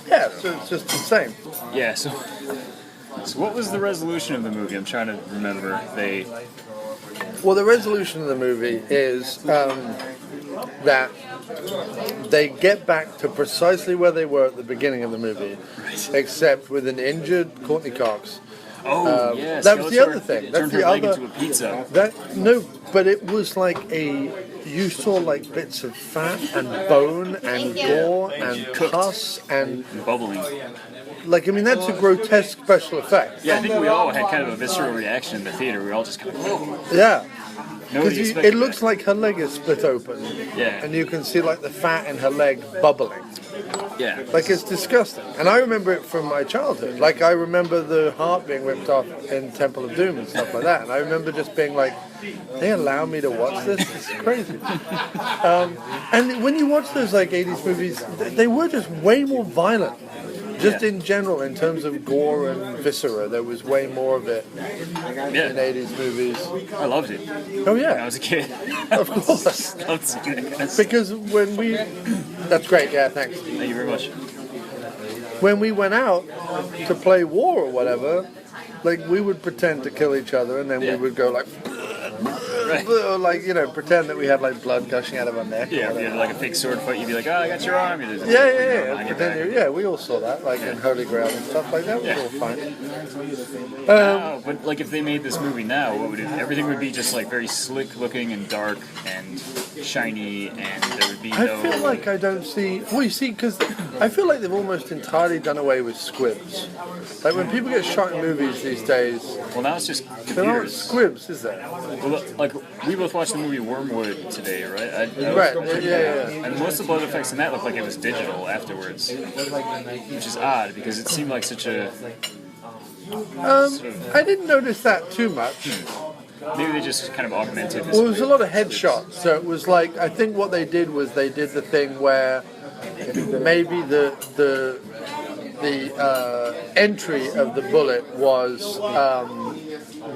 Yeah, so it's just the same.
Yeah, so what was the resolution of the movie? I'm trying to remember.
Well, the resolution of the movie is that they get back to precisely where they were at the beginning of the movie, except with an injured Courtney Cox.
Yeah.
That was the other thing. That's
Turned her
the
leg
other.
into a pizza.
But it was like you saw like bits of fat and bone and gore and pus and
Bubbling.
like, I mean, that's a grotesque special effect.
Yeah, I think we all had kind of a visceral reaction in the theater. We were all just kind of, whoa.
Yeah.
Nobody
Because
expected
it looks
that.
like her leg is split open.
Yeah.
And you can see like the fat in her leg bubbling.
Yeah.
Like, it's disgusting. And I remember it from my childhood. Like, I remember the heart being ripped off in Temple of Doom and stuff like that. And I remember just being like, they allow me to watch this? This is crazy. And when you watch those, like, 80s movies, they were just way more violent. Just in general, in terms of gore and viscera, there was way more of it in 80s movies.
I loved it
Oh,
when I
yeah.
was a kid.
Of course.
Loved seeing it, guys.
Because when we... That's great, yeah, thanks.
Thank you very much.
When we went out to play war or whatever, like, we would pretend to kill each other and then we would go like...
Right.
Or like, pretend that we had like blood gushing out of our neck.
Yeah, if you had like a fake sword fight, you'd be like, oh, I got your arm.
Yeah.
On your
Pretend
back.
we all saw that, like in Holy Grail and stuff like that. Was all fine.
But like if they made this movie now, what would it? Everything would be just like very slick looking and dark and shiny, and there would be no.
I feel like I don't see. Well, you see, because I feel like they've almost entirely done away with squibs. Like when people get shot in movies these days,
Well, now it's just
there aren't
computers.
squibs, is there?
Well, like we both watched the movie Wormwood today, right?
Right. Yeah.
And most of the blood effects in that looked like it was digital afterwards, which is odd because it seemed like such a.
I didn't notice that too much.
Maybe they just kind of augmented this.
Well, there was a lot of headshots, so it was like I think what they did was they did the thing where maybe the entry of the bullet was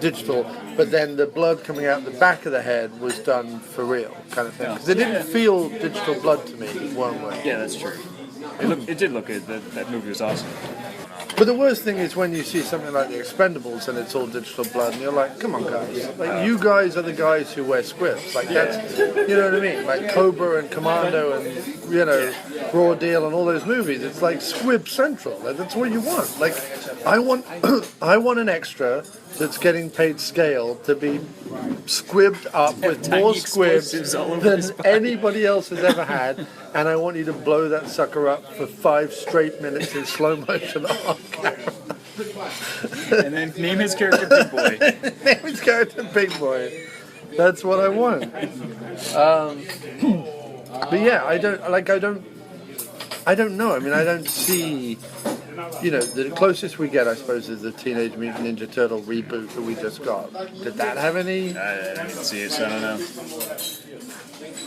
digital, but then the blood coming out the back of the head was done for real, kind of thing. Because it didn't feel digital blood to me, Wormwood.
Yeah, that's true. It did look good. That movie was awesome.
But the worst thing is when you see something like The Expendables and it's all digital blood, and you're like, come on, guys. Like, you guys are the guys who wear squibs. Like, that's, you know what I mean? Like Cobra and Commando and, Raw Deal and all those movies. It's like squib central. Like, that's what you want. Like, I want an extra that's getting paid scale to be squibbed up with
Tiny
more squibs
explosives all over his
than
body.
anybody else has ever had, and I want you to blow that sucker up for 5 straight minutes in slow motion on camera.
And then name his character Big Boy.
Name his character Big Boy. That's what I want. But yeah, I don't know. I mean, I don't see. The closest we get, I suppose, is the Teenage Mutant Ninja Turtle reboot that we just got. Did that have any?
I didn't see it, so I don't know.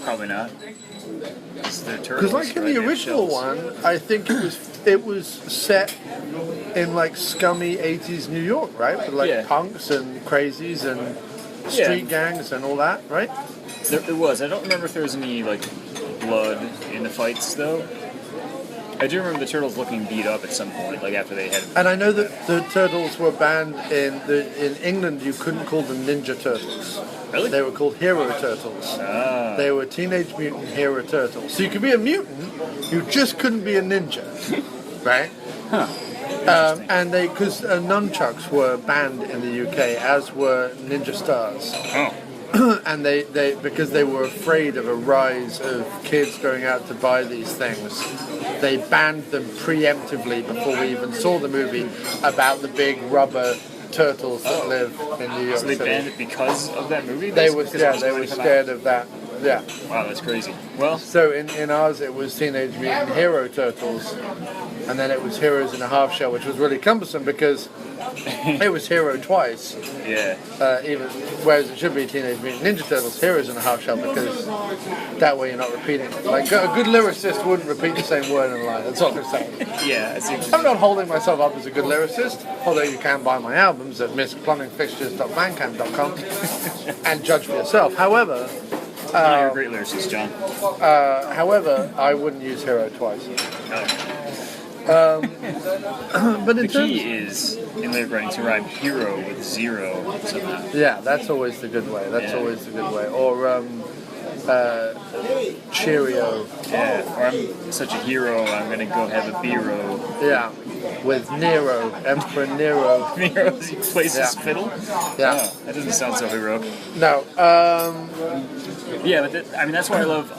Probably not.
Because like in the original one, I think it was set in like scummy 80s New York, right? With like punks and crazies and street gangs and all that, right?
It was. I don't remember if there was any like blood in the fights though. I do remember the turtles looking beat up at some point, like after they had.
And I know that the turtles were banned in England. You couldn't call them Ninja Turtles.
Really?
They were called Hero Turtles.
Ah.
They were Teenage Mutant Hero Turtles. So you could be a mutant, you just couldn't be a ninja, right?
Huh.
And because nunchucks were banned in the UK, as were ninja stars.
Oh.
And they because they were afraid of a rise of kids going out to buy these things, they banned them preemptively before we even saw the movie about the big rubber turtles that live in New York
So they
City.
banned it because of that movie?
They were
Basically, because
scared of that. Yeah.
Wow, that's crazy. Well,
So in ours it was Teenage Mutant Hero Turtles, and then it was Heroes in a Half Shell, which was really cumbersome because it was Hero twice.
yeah.
Even whereas it should be Teenage Mutant Ninja Turtles, Heroes in a Half Shell, because that way you're not repeating it. Like a good lyricist wouldn't repeat the same word in a line. That's all I'm saying.
Yeah, I see what
I'm not holding myself up as a good lyricist, although you can buy my albums at missplumbingfixtures.bandcamp.com and judge for yourself. However,
you're a great lyricist, John.
however, I wouldn't use Hero twice.
Oh.
But in
The
terms,
key is in lyric writing to rhyme hero with zero somehow.
yeah, that's always the good way. That's
Yeah.
always the good way. Or Cheerio.
Yeah. Or I'm such a hero, I'm gonna go have a beero.
Yeah, with Nero, Emperor Nero.
Nero plays his
Yeah.
fiddle?
Yeah.
Oh, that doesn't sound so heroic.
No.
Yeah, but that's why I love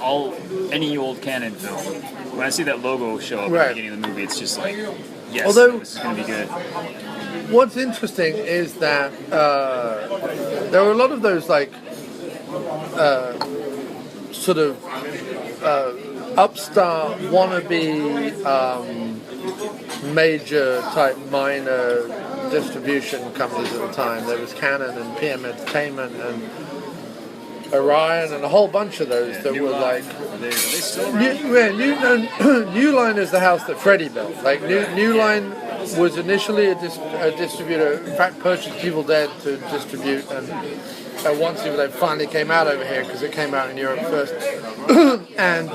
any old canon film. When I see that logo show up at
Right.
the beginning of the movie, it's just like, yes,
Although-
this is going to be good.
What's interesting is that there are a lot of those like sort of upstart wannabe major type minor distribution companies at the time. There was Canon and PM Entertainment and Orion and a whole bunch of those that
New
were
Line.
like.
Are they still around?
New Line is the house that Freddie built. Like New Line was initially a distributor. In fact, purchased Evil Dead to distribute, and once Evil Dead finally came out over here because it came out in Europe first, and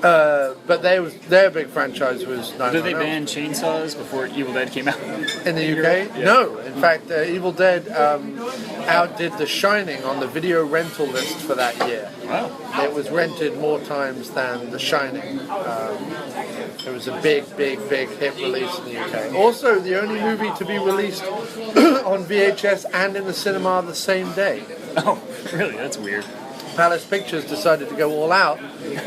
But their big franchise was 911.
Did they ban chainsaws before Evil Dead came out?
In the UK?
Yeah.
No. In fact, Evil Dead outdid The Shining on the video rental list for that year.
Wow.
It was rented more times than The Shining. It was a big hit release in the UK. Also, the only movie to be released on VHS and in the cinema the same day.
Oh, really? That's weird.
Palace Pictures decided to go all out,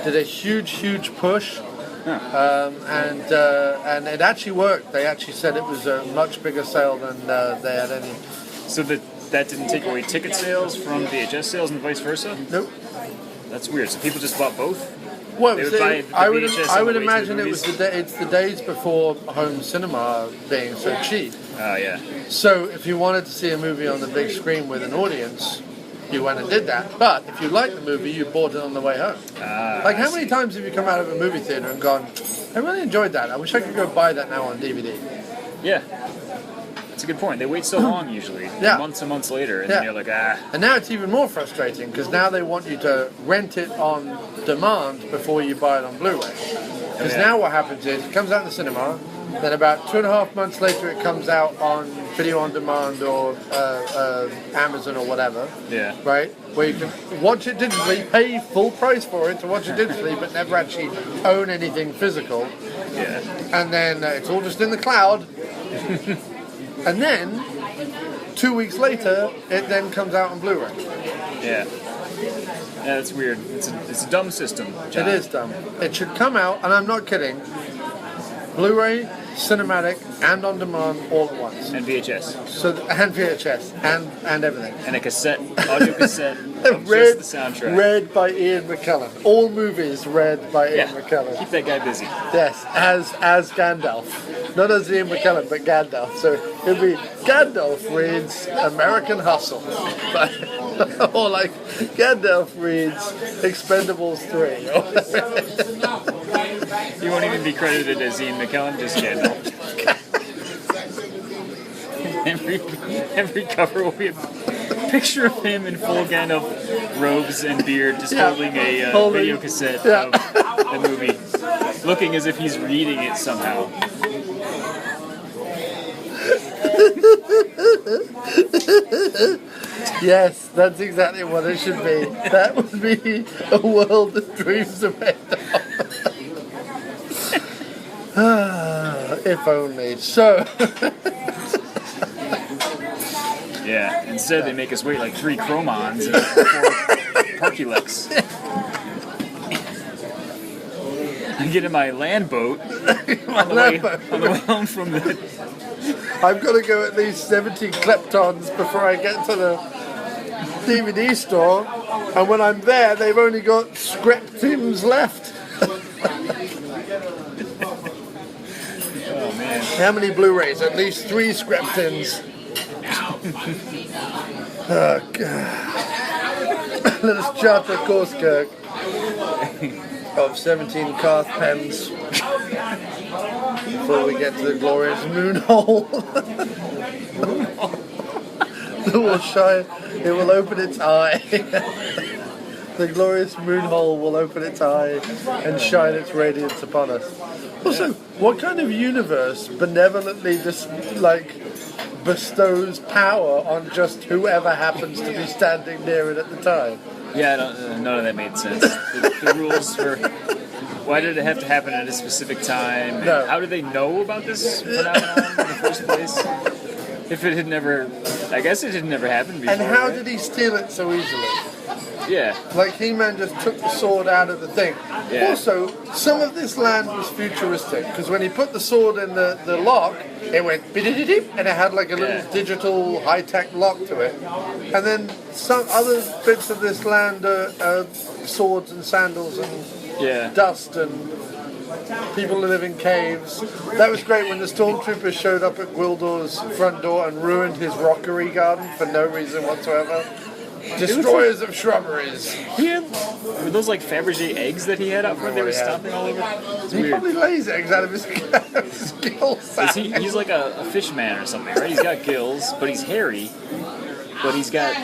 did a huge push, and it actually worked. They actually said it was a much bigger sale than they had any.
So that didn't take away ticket sales from VHS sales and vice versa?
Nope.
That's weird. So people just bought both?
Well,
They would buy the
I would
VHS on the way to
imagine
the
it was
movies?
it's the days before home cinema being so cheap.
Oh, yeah.
So if you wanted to see a movie on the big screen with an audience, you went and did that. But if you liked the movie, you bought it on the way home. Like, how many times have you come out of a movie theater and gone, I really enjoyed that. I wish I could go buy that now on DVD.
Yeah. That's a good point. They wait so long usually.
Yeah.
Months and months later, and
Yeah.
then you're like, ah.
And now it's even more frustrating because now they want you to rent it on demand before you buy it on Blu-ray. Because
Yeah.
now what happens is it comes out in the cinema, then about 2.5 months later it comes out on video on demand or Amazon or whatever.
Yeah.
Right? Where you can watch it digitally, pay full price for it to watch it digitally, but never actually own anything physical.
Yeah.
And then it's all just in the cloud. And then 2 weeks later, it then comes out on Blu-ray.
Yeah. Yeah, that's weird. It's a dumb system, John.
It is dumb. It should come out, and I'm not kidding, Blu-ray, cinematic, and on demand all at once.
And VHS.
So and VHS and everything.
And a cassette, audio cassette of
Read,
just the soundtrack.
read by Ian McKellen. All movies read by Ian
Yeah.
McKellen.
Keep that guy busy.
Yes, as Gandalf. Not as Ian McKellen, but Gandalf. So it'd be Gandalf reads American Hustle. Or like Gandalf reads Expendables 3.
He won't even be credited as Ian McKellen, just Gandalf. every cover will be a picture of him in full Gandalf robes and beard, just holding a video cassette of the movie, looking as if he's reading it somehow.
Yes, that's exactly what it should be. That would be a world that dreams of end if only. So,
Yeah, instead they make us wait like 3 chromons and 4 Parkulex. I get in my land boat on the way home from the...
I've got to go at least 70 kleptons before I get to the DVD store, and when I'm there, they've only got scriptings left.
Oh man.
How many Blu-rays? At least 3 scriptings. Oh, God. Let us chart a course, Kirk, of 17 Carth pens before we get to the glorious moon hole. It will shine. It will open its eye. The glorious moon hole will open its eye and shine its radiance upon us. Also, what kind of universe benevolently bestows power on just whoever happens to be standing near it at the time?
Yeah, none of that made sense. The rules for why did it have to happen at a specific time?
No.
How did they know about this phenomenon in the first place? If it had never, I guess it had never happened before.
And how
right?
did he steal it so easily?
Yeah.
Like He-Man just took the sword out of the thing.
Yeah.
Also, some of this land was futuristic because when he put the sword in the lock, it went bidididip, and it had like a little digital high-tech lock to it. And then some other bits of this land are swords and sandals and dust and people who live in caves. That was great when the stormtroopers showed up at Gwildor's front door and ruined his rockery garden for no reason whatsoever. Destroyers of shrubberies.
Were those like Fabergé eggs that he had out front? They were stomping all over. It's
He
weird.
probably lays eggs out of his gill sack.
He's like a fish man or something, right? He's got gills, but he's hairy. But he's got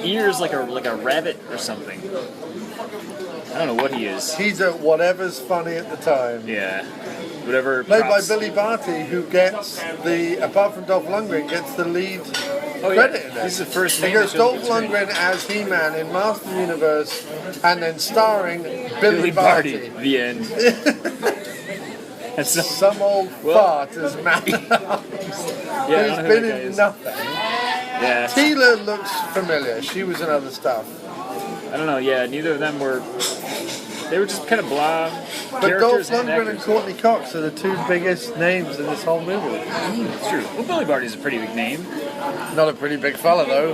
ears like a rabbit or something. I don't know what he is.
He's a whatever's funny at the time.
Yeah. Whatever.
Played by
props-
Billy Barty, who gets apart from Dolph Lundgren, gets the lead credit in it.
He's the first
He
name.
goes
that shows
Dolph
up on screen.
Lundgren as He-Man in Master of the Universe, and then starring Billy Barty.
The end. That's so,
Some old fart as Man at Arms.
yeah, I
He's
don't know who
been
that guy
in
is.
nothing.
Yeah.
Tila looks familiar. She was in other stuff.
I don't know. Yeah, neither of them were. They were just kind of blah
But Dolph
characters
Lundgren and
actors.
Courtney Cox are the two biggest names in this whole movie.
It's true. Well, Billy Barty's a pretty big name.
Not a pretty big fella though.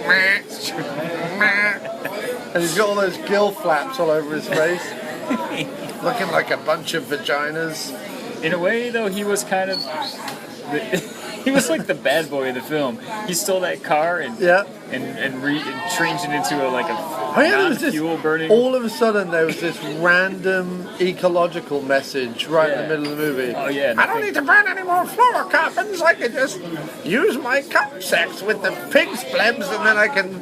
It's true.
And he's got all those gill flaps all over his face. Looking like a bunch of vaginas.
In a way, though, he was kind of. He was like the bad boy of the film. He stole that car and
Yeah.
and changed it into a
Oh yeah, there was this,
non-fuel burning.
all of a sudden there was this random ecological message right in the middle of the movie.
Oh yeah.
I don't need to burn any more fluorocarbons. I can just use my cup sex with the pig splebs, and then I can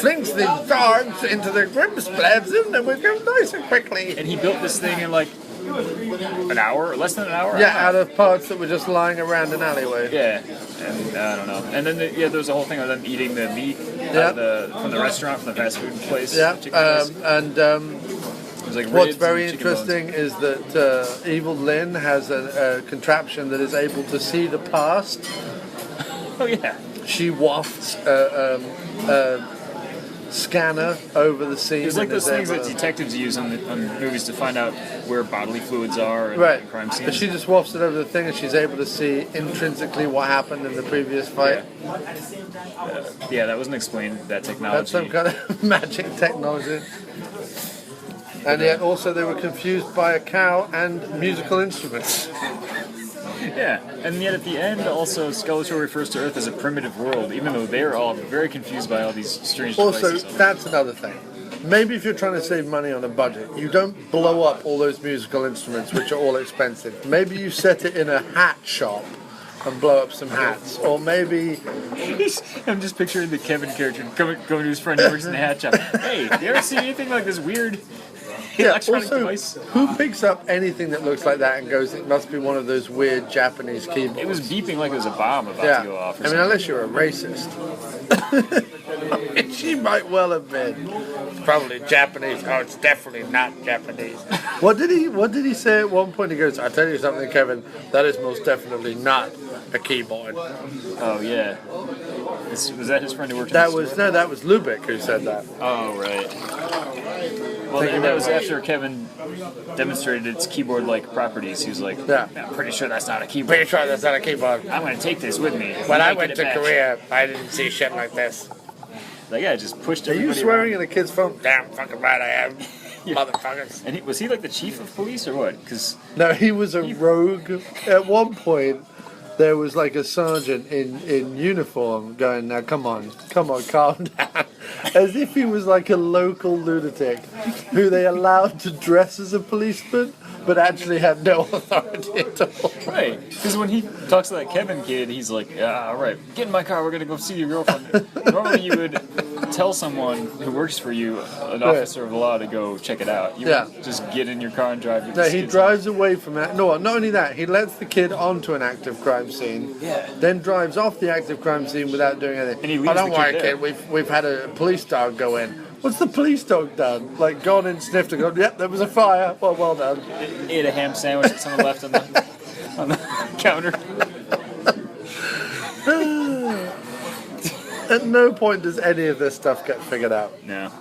fling the dogs into the grim splebs, and then we go nice and quickly.
And he built this thing in like an hour, less than an hour.
Yeah, out of parts that were just lying around an alleyway.
Yeah, and I don't know. And then there was a whole thing of them eating the meat out of from the restaurant, from the fast food place.
Yeah,
chicken place.
and
It was like
what's
ribs
very
and chicken bones.
interesting is that Evil Lynn has a contraption that is able to see the past.
Oh yeah.
She wafts a scanner over the scene.
It's like
and
those
is
things
able
that
to-
detectives use on movies to find out where bodily fluids are and
Right,
crime scenes.
but she just wafts it over the thing, and she's able to see intrinsically what happened in the previous fight.
Yeah, that wasn't explained. That technology.
That's some kind of magic technology. And yet, also, they were confused by a cow and musical instruments.
Yeah, and yet at the end, also Skeletor refers to Earth as a primitive world, even though they're all very confused by all these strange
Also,
devices.
that's another thing. Maybe if you're trying to save money on a budget, you don't blow up all those musical instruments, which are all expensive. Maybe you set it in a hat shop and blow up some hats. Or maybe...
I'm just picturing the Kevin character going to his friend who works in the hat shop. Hey, you ever see anything like this weird electronic
also,
device?
who picks up anything that looks like that and goes, it must be one of those weird Japanese keyboards?
It was beeping like it was a bomb about
Yeah.
to go off. Or
I mean,
something.
unless you're a racist. She might well have been. It's probably Japanese. Oh, it's definitely not Japanese. What did he say at one point? He goes, "I'll tell you something, Kevin. That is most definitely not a keyboard."
Oh yeah. Was that his friend who worked in
That
the
was
store?
that was Lubeck who said that.
Oh right. Well,
Thank you
that
very
was
much.
after Kevin demonstrated its keyboard-like properties. He was like,
Yeah.
I'm pretty sure that's not a keyboard.
Pretty sure that's not a keyboard.
I'm going to take this with me.
When I
Make
went
it a
to
match."
Korea, I didn't see shit like this.
Like, yeah, just pushed
Are you
everybody
swearing
around.
in a kid's phone? Damn fucking right I am. Motherfuckers.
And was he like the chief of police or what? Because
No, he was a rogue. At one point, there was like a sergeant in uniform going, "Now come on, calm down." As if he was like a local lunatic who they allowed to dress as a policeman, but actually had no authority at all.
right, because when he talks to that Kevin kid, he's like, "Yeah, all right, get in my car. We're gonna go see your girlfriend." Normally, you would tell someone who works for you, an officer of the law, to go check it out. You
Yeah.
would just get in your car and drive. With
No,
this
he
kid's-
drives away from that. No, not only that, he lets the kid onto an active crime scene, then drives off the active crime scene without doing anything.
And he leaves
Oh, don't
the
worry,
kid there.
kid. We've had a police dog go in. What's the police dog done? Like gone in, sniffed and gone, "Yep, there was a fire." Well done.
ate a ham sandwich that someone left on the counter.
At no point does any of this stuff get figured out.
No.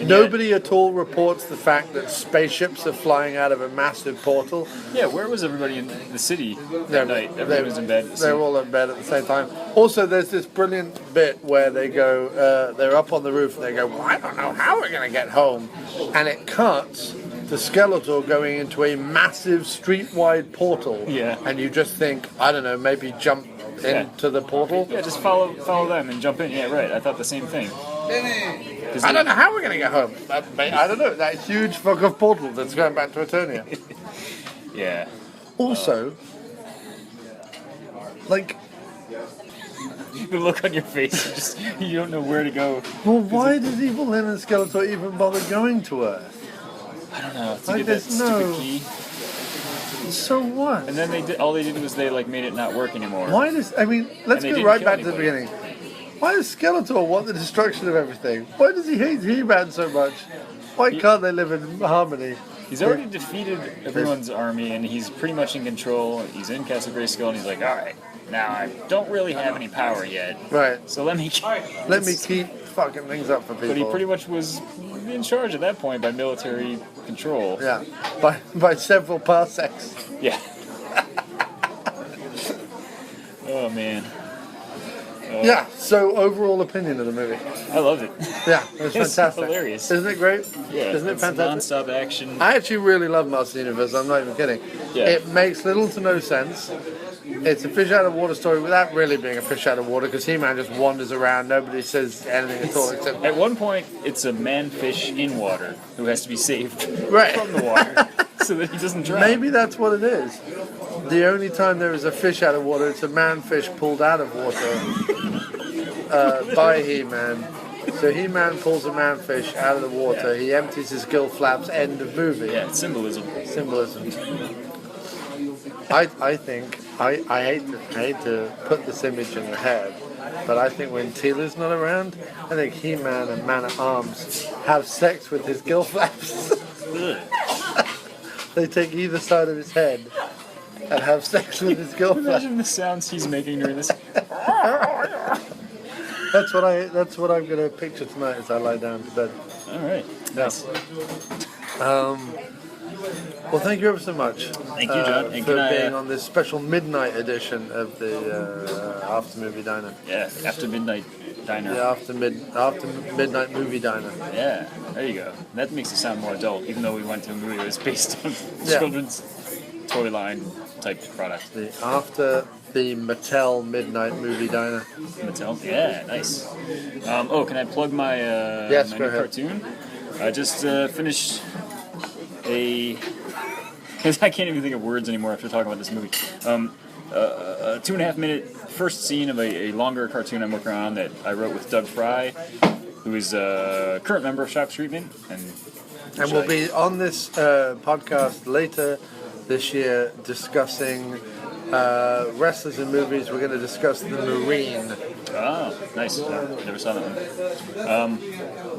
Nobody at all reports the fact that spaceships are flying out of a massive portal.
Yeah, where was everybody in the city
They're-
that night? Everybody was in bed.
They're all in bed at the same time. Also, there's this brilliant bit where they go, they're up on the roof and they go, "Well, I don't know how we're going to get home." And it cuts to Skeletor going into a massive street-wide portal.
Yeah.
And you just think, I don't know, maybe jump into the portal.
Yeah, just follow them and jump in. Yeah, right. I thought the same thing.
I don't know how we're going to get home. I don't know, that huge fuck-off portal that's going back to Eternia.
Yeah.
Also, like,
the look on your face, you don't know where to go.
Well, why does Evil Lynn and Skeletor even bother going to Earth?
I don't know. To
Like,
get that
there's no-
stupid key.
So what?
And then all they did was they like made it not work anymore.
Why does... I mean, let's
And they
go
didn't
right
kill
back to the
anybody.
beginning. Why does Skeletor want the destruction of everything? Why does he hate He-Man so much? Why can't they live in harmony?
He's already defeated everyone's army, and he's pretty much in control. He's in Castle Grayskull, and he's like, all right, now I don't really have any power yet,
Right.
so let me
Keep fucking things up for people.
But he pretty much was in charge at that point by military control.
Yeah. By several parsecs.
Yeah. Oh man.
Yeah, so overall opinion of the movie.
I loved it.
Yeah, it was
It's
fantastic.
hilarious.
Isn't it great?
Yeah,
Isn't it
it's
fantastic?
non-stop action.
I actually really love Master Universe, I'm not even kidding.
Yeah.
It makes little to no sense. It's a fish out of water story without really being a fish out of water because He-Man just wanders around, nobody says anything at all except...
At one point, it's a man-fish in water who has to be saved
Right.
from the water so that he doesn't drown.
Maybe that's what it is. The only time there is a fish out of water, it's a man-fish pulled out of water by He-Man. So He-Man pulls a man-fish out of the water, he empties his gill flaps, end of movie.
Yeah, it's symbolism.
Symbolism. I think, I hate to put this image in your head, but I think when Teela's not around, I think He-Man and Man-at-Arms have sex with his gill flaps. They take either side of his head and have sex with his gill flaps.
Imagine the sounds he's making during this.
That's what I'm gonna picture tonight as I lie down to bed.
All right.
Yes. Well, thank you ever so much.
Thank you, John. And
for
can I,
being on this special midnight edition of the After Movie Diner.
Yeah, After Midnight Diner.
The after midnight movie diner.
Yeah, there you go. That makes it sound more adult, even though we went to a movie that was based on
Yeah.
children's toy line type product.
The after the Mattel midnight movie diner.
Mattel? Yeah, nice. Can I plug my,
Yes,
my
go
new
ahead.
cartoon? I just finished a... I can't even think of words anymore after talking about this movie. A 2.5 minute first scene of a longer cartoon I'm working on that I wrote with Doug Fry, who is a current member of Schlock Treatment.
And we'll be on this podcast later this year discussing wrestlers in movies. We're going to discuss The Marine.
Oh, nice. Never saw that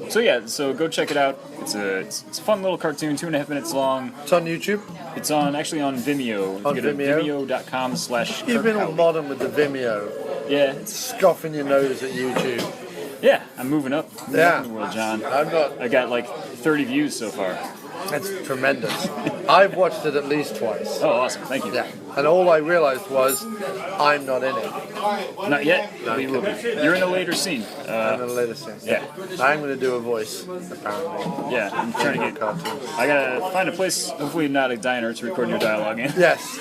one. So go check it out. It's a fun little cartoon, 2.5 minutes long.
It's on YouTube.
It's actually on Vimeo.
On
you go to
Vimeo?
vimeo.com/Kirk
You've been all
Howle.
modern with the Vimeo.
Yeah,
Scoffing your nose at YouTube.
yeah. I'm moving up. Moving
Yeah.
up in the world, John.
I'm not.
I got like 30 views so far.
That's tremendous. I've watched it at least twice.
Oh, awesome. Thank you.
Yeah. And all I realized was I'm not in it.
Not yet. We will be. You're in a later scene.
I'm in the later scene.
Yeah.
I'm going to do a voice, apparently.
Yeah. I'm trying to get.
Cartoons.
I gotta find a place, hopefully not a diner, to record your dialogue in.
Yes.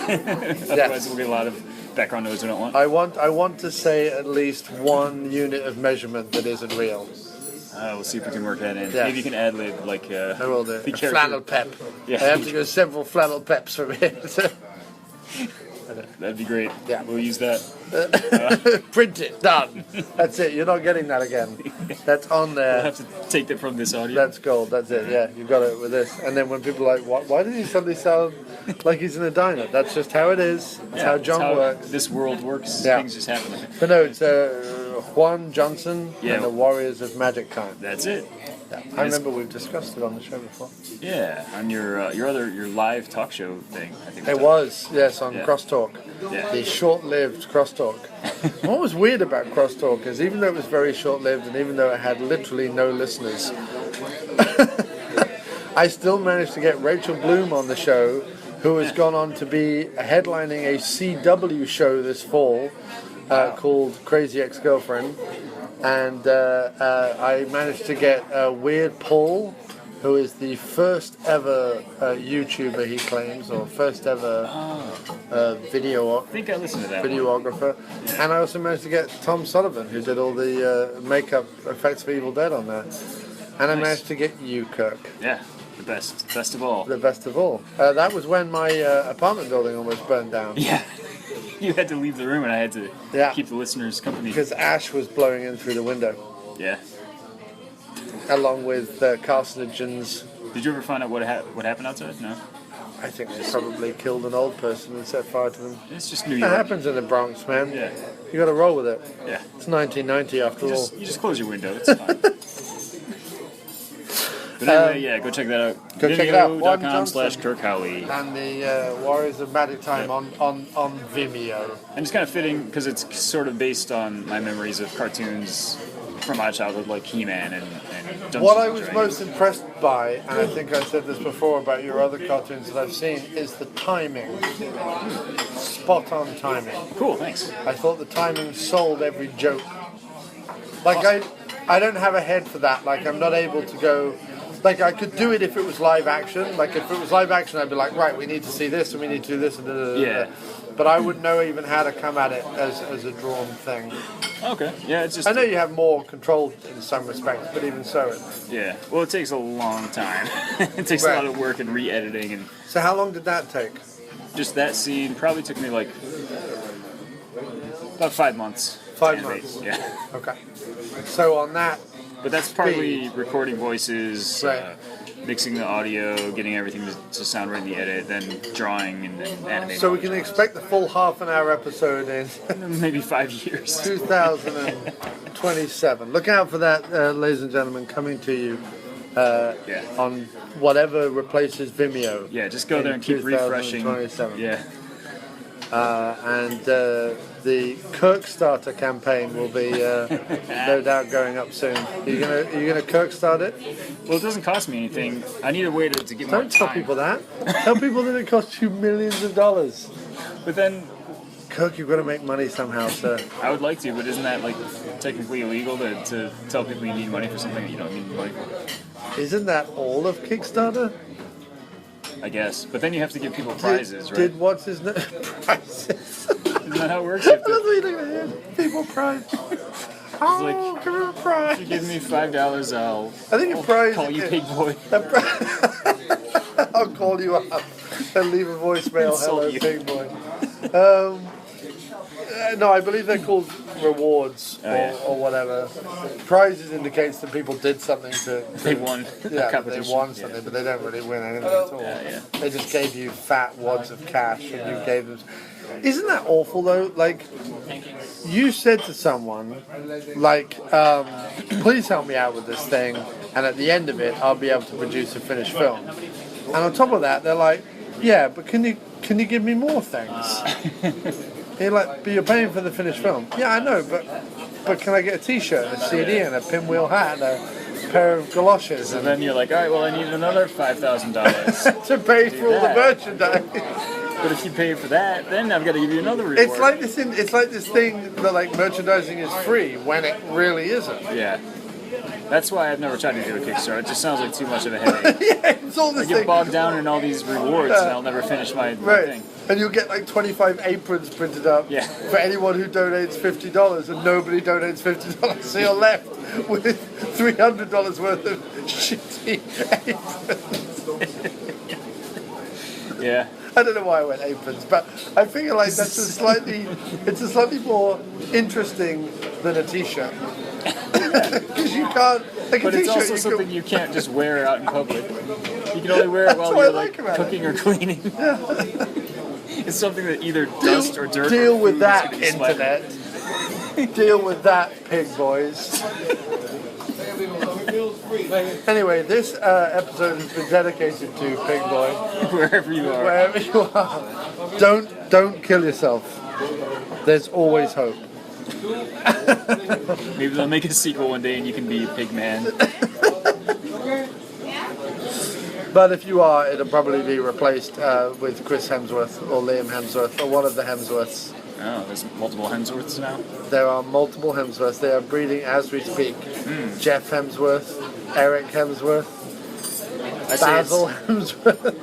Otherwise, we'll get a lot of background noise we don't want.
I want to say at least one unit of measurement that isn't real.
We'll see if we can work that in.
Yes.
Maybe you can ad lib like.
I will do.
the
A
character.
flannel pep.
Yeah.
I have to go several flannel peps from here.
That'd be great.
Yeah.
We'll use that.
Print it. Done. That's it. You're not getting that again. That's on
I'll
there.
have to take that from this audio.
That's gold. That's it. Yeah, you got it with this. And then when people are like, why did he suddenly sound like he's in a diner? That's just how it is. That's how John works.
This world works.
Yeah.
Things just happen.
But no, it's Juan Johnson
Yeah.
and the Warriors of Magic Time.
That's it.
Yeah. I remember we've discussed it on the show before.
Yeah, on your live talk show thing. I think
It was, yes, on
Yeah.
Crosstalk.
Yeah.
The short-lived Crosstalk. What was weird about Crosstalk is even though it was very short-lived and even though it had literally no listeners, I still managed to get Rachel Bloom on the show, who has gone on to be headlining a CW show this fall called Crazy Ex-Girlfriend. And I managed to get Weird Paul, who is the first ever YouTuber, he claims, or first ever
I
videographer.
think I listened to that one.
And I also managed to get Tom Sullivan, who did all the makeup effects for Evil Dead on there. And I managed to get you, Kirk,
Yeah, the best of all.
the best of all. That was when my apartment building almost burned down.
Yeah. you had to leave the room, and I had to keep the listeners company.
Because ash was blowing in through the window.
Yeah.
Along with carcinogens.
Did you ever find out what happened outside? No.
I think they probably killed an old person and set fire to them.
It's just New York.
That happens in the Bronx, man.
Yeah.
You got to roll with it.
Yeah.
It's 1990 after all.
You just close your window. It's fine. But anyway, go check that out.
Go check it out.
Vimeo.com/Kirk Howle.
And the Warriors of Magic Time on Vimeo.
And it's kind of fitting because it's sort of based on my memories of cartoons from my childhood, like He-Man and Dungeons
What I
and
was
Dragons.
most impressed by, and I think I said this before about your other cartoons that I've seen, is the timing. Spot on timing.
Cool, thanks.
I thought the timing sold every joke. Like I don't have a head for that. Like I'm not able to go. Like I could do it if it was live action. Like if it was live action, I'd be like, right, we need to see this and we need to do this and da, da, da, da.
Yeah.
But I wouldn't know even how to come at it as a drawn thing.
Okay, yeah, it's just...
I know you have more control in some respects, but even so.
Yeah, well, it takes a long time. It takes a lot of work and re-editing. And
so how long did that take?
just that scene probably took me like about 5 months.
5 months?
Yeah.
Okay. So on that...
But that's partly recording voices,
Right.
Mixing the audio, getting everything to sound right in the edit, then drawing and then animating.
So we can expect the full half-an-hour episode in
maybe 5 years.
2027. Look out for that, ladies and gentlemen, coming to you on whatever replaces Vimeo.
Yeah, just go there and keep refreshing.
2027.
Yeah.
And the Kirk starter campaign will be no doubt going up soon. Are you gonna Kirk start it?
Well, it doesn't cost me anything. I need a way to get more time.
Don't tell people that. Tell people that it costs you millions of dollars.
But then,
Kirk, you've got to make money somehow, sir.
I would like to, but isn't that like technically illegal to tell people you need money for something that you don't need money for?
Isn't that all of Kickstarter?
I guess. But then you have to give people prizes, right?
Did what's his name? Prizes.
Isn't that how it works? You have
I love
to,
the way you look at him. People prize. Oh, give me a prize.
if you give me $5, I'll
I think a prize.
call you Pig Boy.
I'll call you up and leave a voicemail.
Insult
Hello,
you.
Big Boy. No, I believe they're called rewards or whatever. Prizes indicates that people did something to
They won
yeah,
a competition.
they won something, but they don't really win anything at all.
Yeah.
They just gave you fat wads of cash, and you gave them. Isn't that awful though? Like, you said to someone, like, please help me out with this thing, and at the end of it, I'll be able to produce a finished film. And on top of that, they're like, yeah, but can you give me more things? And you're like, but you're paying for the finished film. Yeah, I know, but can I get a T-shirt, and a CD, and a pinwheel hat, and a pair of galoshes?
And then you're like, all right, well, I need another $5,000
to pay for all the merchandise.
But if you pay for that, then I've got to give you another reward.
It's like this thing that like merchandising is free when it really isn't.
Yeah. That's why I've never tried to do a Kickstarter. It just sounds like too much of a headache.
Yeah, it's all
I
this
get
thing.
bogged down in all these rewards, and I'll never finish my thing.
And you'll get like 25 aprons printed up for anyone who donates $50, and nobody donates $50, so you're left with $300 worth of shitty aprons.
Yeah.
I don't know why I went aprons, but I figure like it's a slightly more interesting than a T-shirt. Because you can't, like
But
a
it's
T-shirt,
also something you can't just wear out in public. You can only wear it while
what I
you're
like about
cooking or cleaning. It's something that either dust or dirt.
Deal
or
with
food
that,
is gonna be splattering.
internet. Deal with that, pig boys. Anyway, this episode has been dedicated to Pig Boy.
Wherever you are.
Wherever you are. Don't kill yourself. There's always hope.
Maybe they'll make a sequel one day and you can be Pig Man.
But if you are, it'll probably be replaced with Chris Hemsworth or Liam Hemsworth or one of the Hemsworths.
Oh, there's multiple Hemsworths now?
There are multiple Hemsworths. They are breeding as we speak. Jeff Hemsworth, Eric Hemsworth, Basil Hemsworth.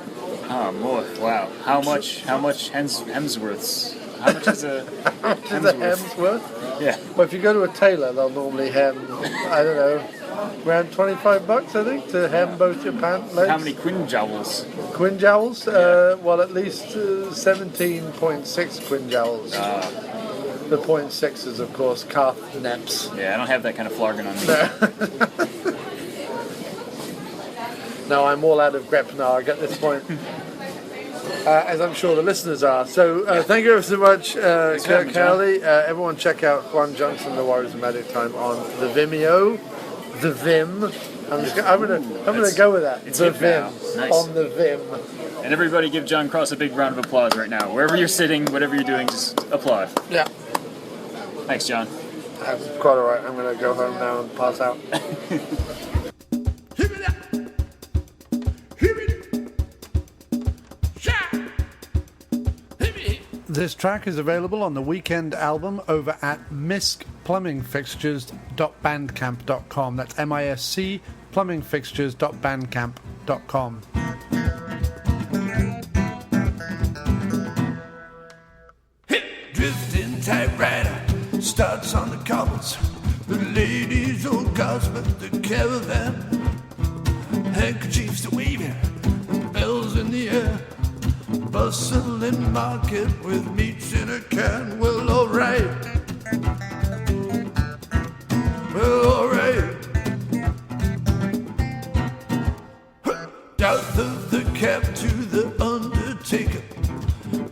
Oh, boy. Wow. How much Hemsworths? How much is a
Hemsworth?
Yeah.
Well, if you go to a tailor, they'll normally hem, I don't know, around $25, I think, to hem both your pant legs.
How many quin jowls?
Quin jowls? Well, at least 17.6 quin jowls. The 0.6 is, of course, calf naps.
Yeah, I don't have that kind of flargon on me.
No, I'm all out of Grepnarg at this point. As I'm sure the listeners are. So thank you so much, Kirk Howle. Everyone check out Juan Johnson, The Warriors of Magic Time on the Vimeo. The Vim. I'm gonna go with that.
It's
the
hip
Vim.
now. Nice.
On the Vim.
And everybody give John Cross a big round of applause right now. Wherever you're sitting, whatever you're doing, just applaud.
Yeah.
Thanks, John.
That's quite alright. I'm gonna go home now and pass out.
This track is available on the Weekend album over at miscplumbingfixtures.bandcamp.com. That's MISC plumbingfixtures.bandcamp.com.
Drifting typewriter starts on the cobbles. The ladies all gossip at the caravan. Handkerchiefs are waving, and bells in the air. Bustling market with meats in a can. Well, alright. Well, alright. Down the cap to the undertaker.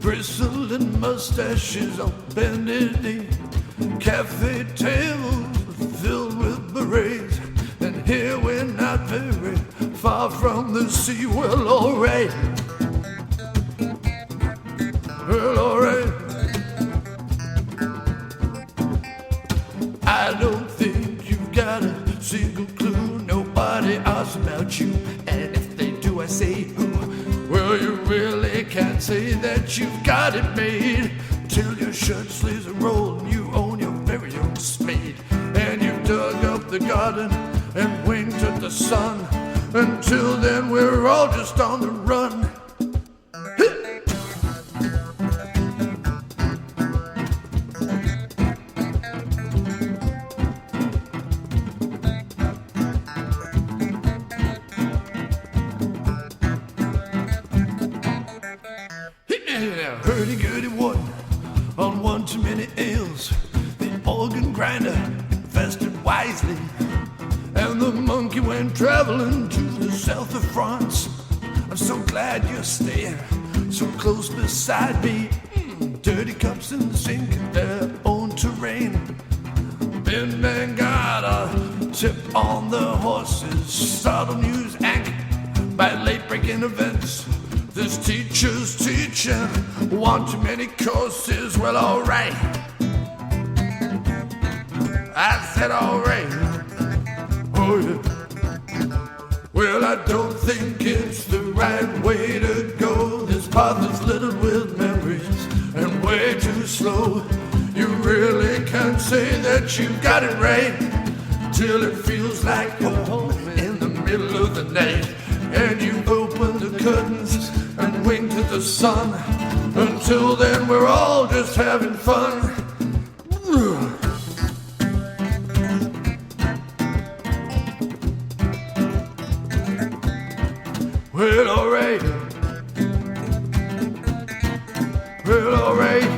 Bristling mustaches on bended knee. Cafe tables filled with berets. And here we're not very far from the sea. Well, alright. Well, alright. I don't think you've got a single clue. Nobody asks about you, and if they do, I say who. Well, you really can't say that you've got it made till your shirt sleeves are rolled and you own your very own spade. And you've dug up the garden and winked at the sun. Until then, we're all just on the run. Hurdy-gurdy one on one too many ales. The organ grinder invested wisely, and the monkey went traveling to the south of France. I'm so glad you're staying so close beside me. Dirty cups in the sink in their own terrain. Ben Man got a tip on the horses. Saddle news anchored by late-breaking events. This teacher's teaching one too many courses. Well, alright. I said alright. Oh, yeah. Well, I don't think it's the right way to go. This path is littered with memories and way too slow. You really can't say that you got it right till it feels like home in the middle of the night. And you open the curtains and wink to the sun. Until then, we're all just having fun. Well, alright. Well, alright.